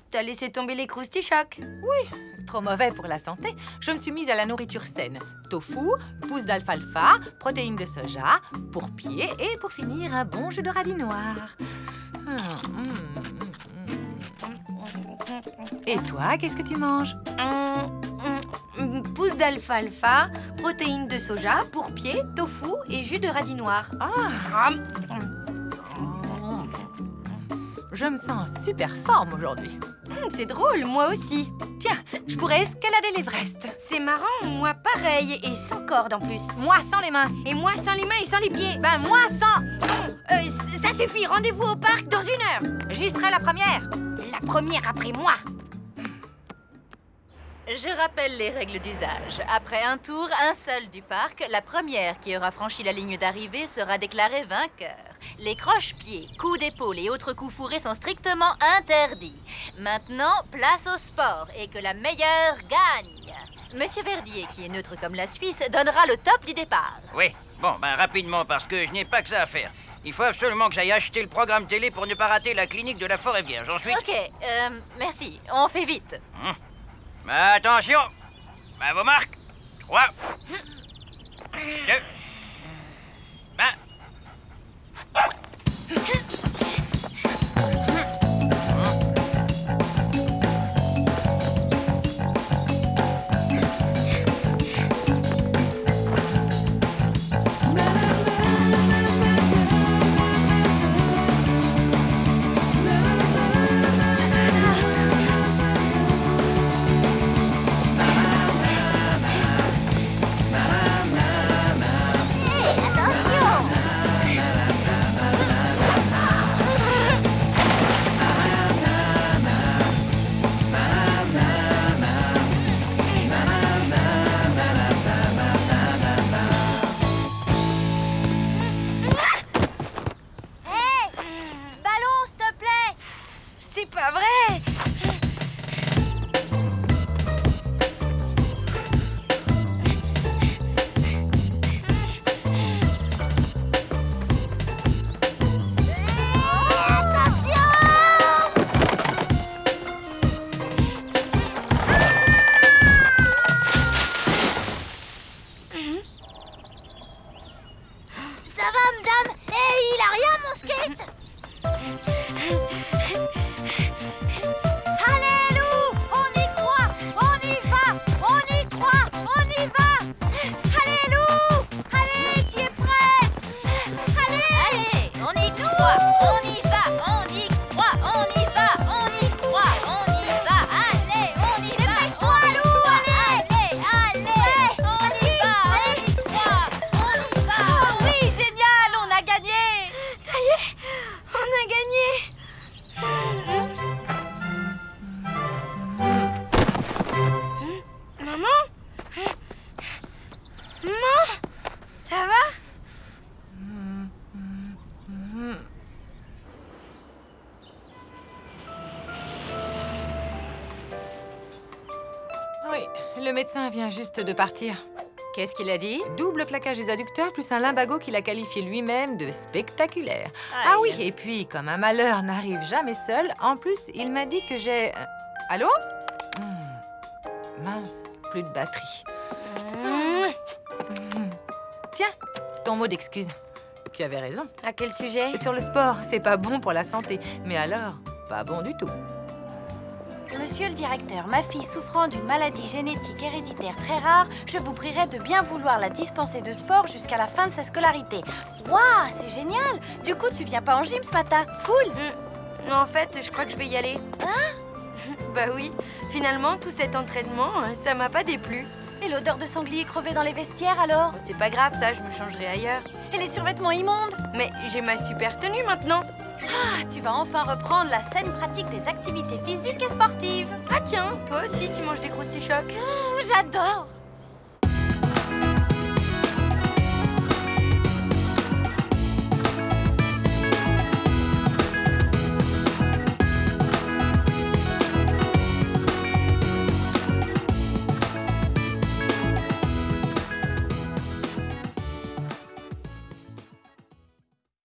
t'as laissé tomber les croustichocs. Oui, trop mauvais pour la santé. Je me suis mise à la nourriture saine. Tofu, pousses d'alfalfa, protéines de soja, pour pied et pour finir, un bon jus de radis noir. Et toi, qu'est-ce que tu manges? Pousses d'alfalfa, protéines de soja, pourpied, tofu et jus de radis noir. Ah. Je me sens en super forme aujourd'hui. C'est drôle, moi aussi. Tiens, je pourrais escalader l'Everest. C'est marrant, moi pareil, et sans corde en plus. Moi sans les mains. Et moi sans les mains et sans les pieds. Ben moi sans... ça suffit, rendez-vous au parc dans 1 heure. J'y serai la première. La première après moi. Je rappelle les règles d'usage. Après un tour, un seul du parc, la première qui aura franchi la ligne d'arrivée sera déclarée vainqueur. Les croche-pieds, coups d'épaule et autres coups fourrés sont strictement interdits. Maintenant, place au sport et que la meilleure gagne. Monsieur Verdier, qui est neutre comme la Suisse, donnera le top du départ. Oui, bon, ben rapidement, parce que je n'ai pas que ça à faire. Il faut absolument que j'aille acheter le programme télé pour ne pas rater la clinique de la Forêt Vierge. Ensuite... Ok, merci. On fait vite. Attention, à vos marques. 3, 2, 1. c'est pas vrai. Ça va, madame? Eh, il a rien, mon skate? Allez, Lou, on y croit, on y va, on y croit, on y va. Allez, Lou, allez, tu es presque. Allez, on y croit, on y va, on y croit, on y va, on y croit, on y va. Allez, on y va, dépêche-toi, Lou, allez, allez, on y va, on y croit, on y va. Oh oui, génial, on a gagné. Ça y est, on a gagné. Maman? Maman? Ça va? Oui, le médecin vient juste de partir. Qu'est-ce qu'il a dit? Double claquage des adducteurs plus un lumbago qu'il a qualifié lui-même de spectaculaire. Aïe. Ah oui, et puis, comme un malheur n'arrive jamais seul, en plus, il m'a dit que j'ai... Allô? Mince, plus de batterie. Tiens, ton mot d'excuse. Tu avais raison. À quel sujet? Sur le sport, c'est pas bon pour la santé. Mais alors, pas bon du tout. Monsieur le directeur, ma fille souffrant d'une maladie génétique héréditaire très rare, je vous prierai de bien vouloir la dispenser de sport jusqu'à la fin de sa scolarité. Waouh, c'est génial! Du coup, tu viens pas en gym ce matin? Cool! En fait, je crois que je vais y aller. Hein? Bah oui, finalement, tout cet entraînement, ça m'a pas déplu. Et l'odeur de sanglier crevé dans les vestiaires alors? C'est pas grave, ça, je me changerai ailleurs. Et les survêtements immondes? Mais j'ai ma super tenue maintenant. Ah, tu vas enfin reprendre la saine pratique des activités physiques et sportives. Ah tiens, toi aussi tu manges des croustichocs. J'adore!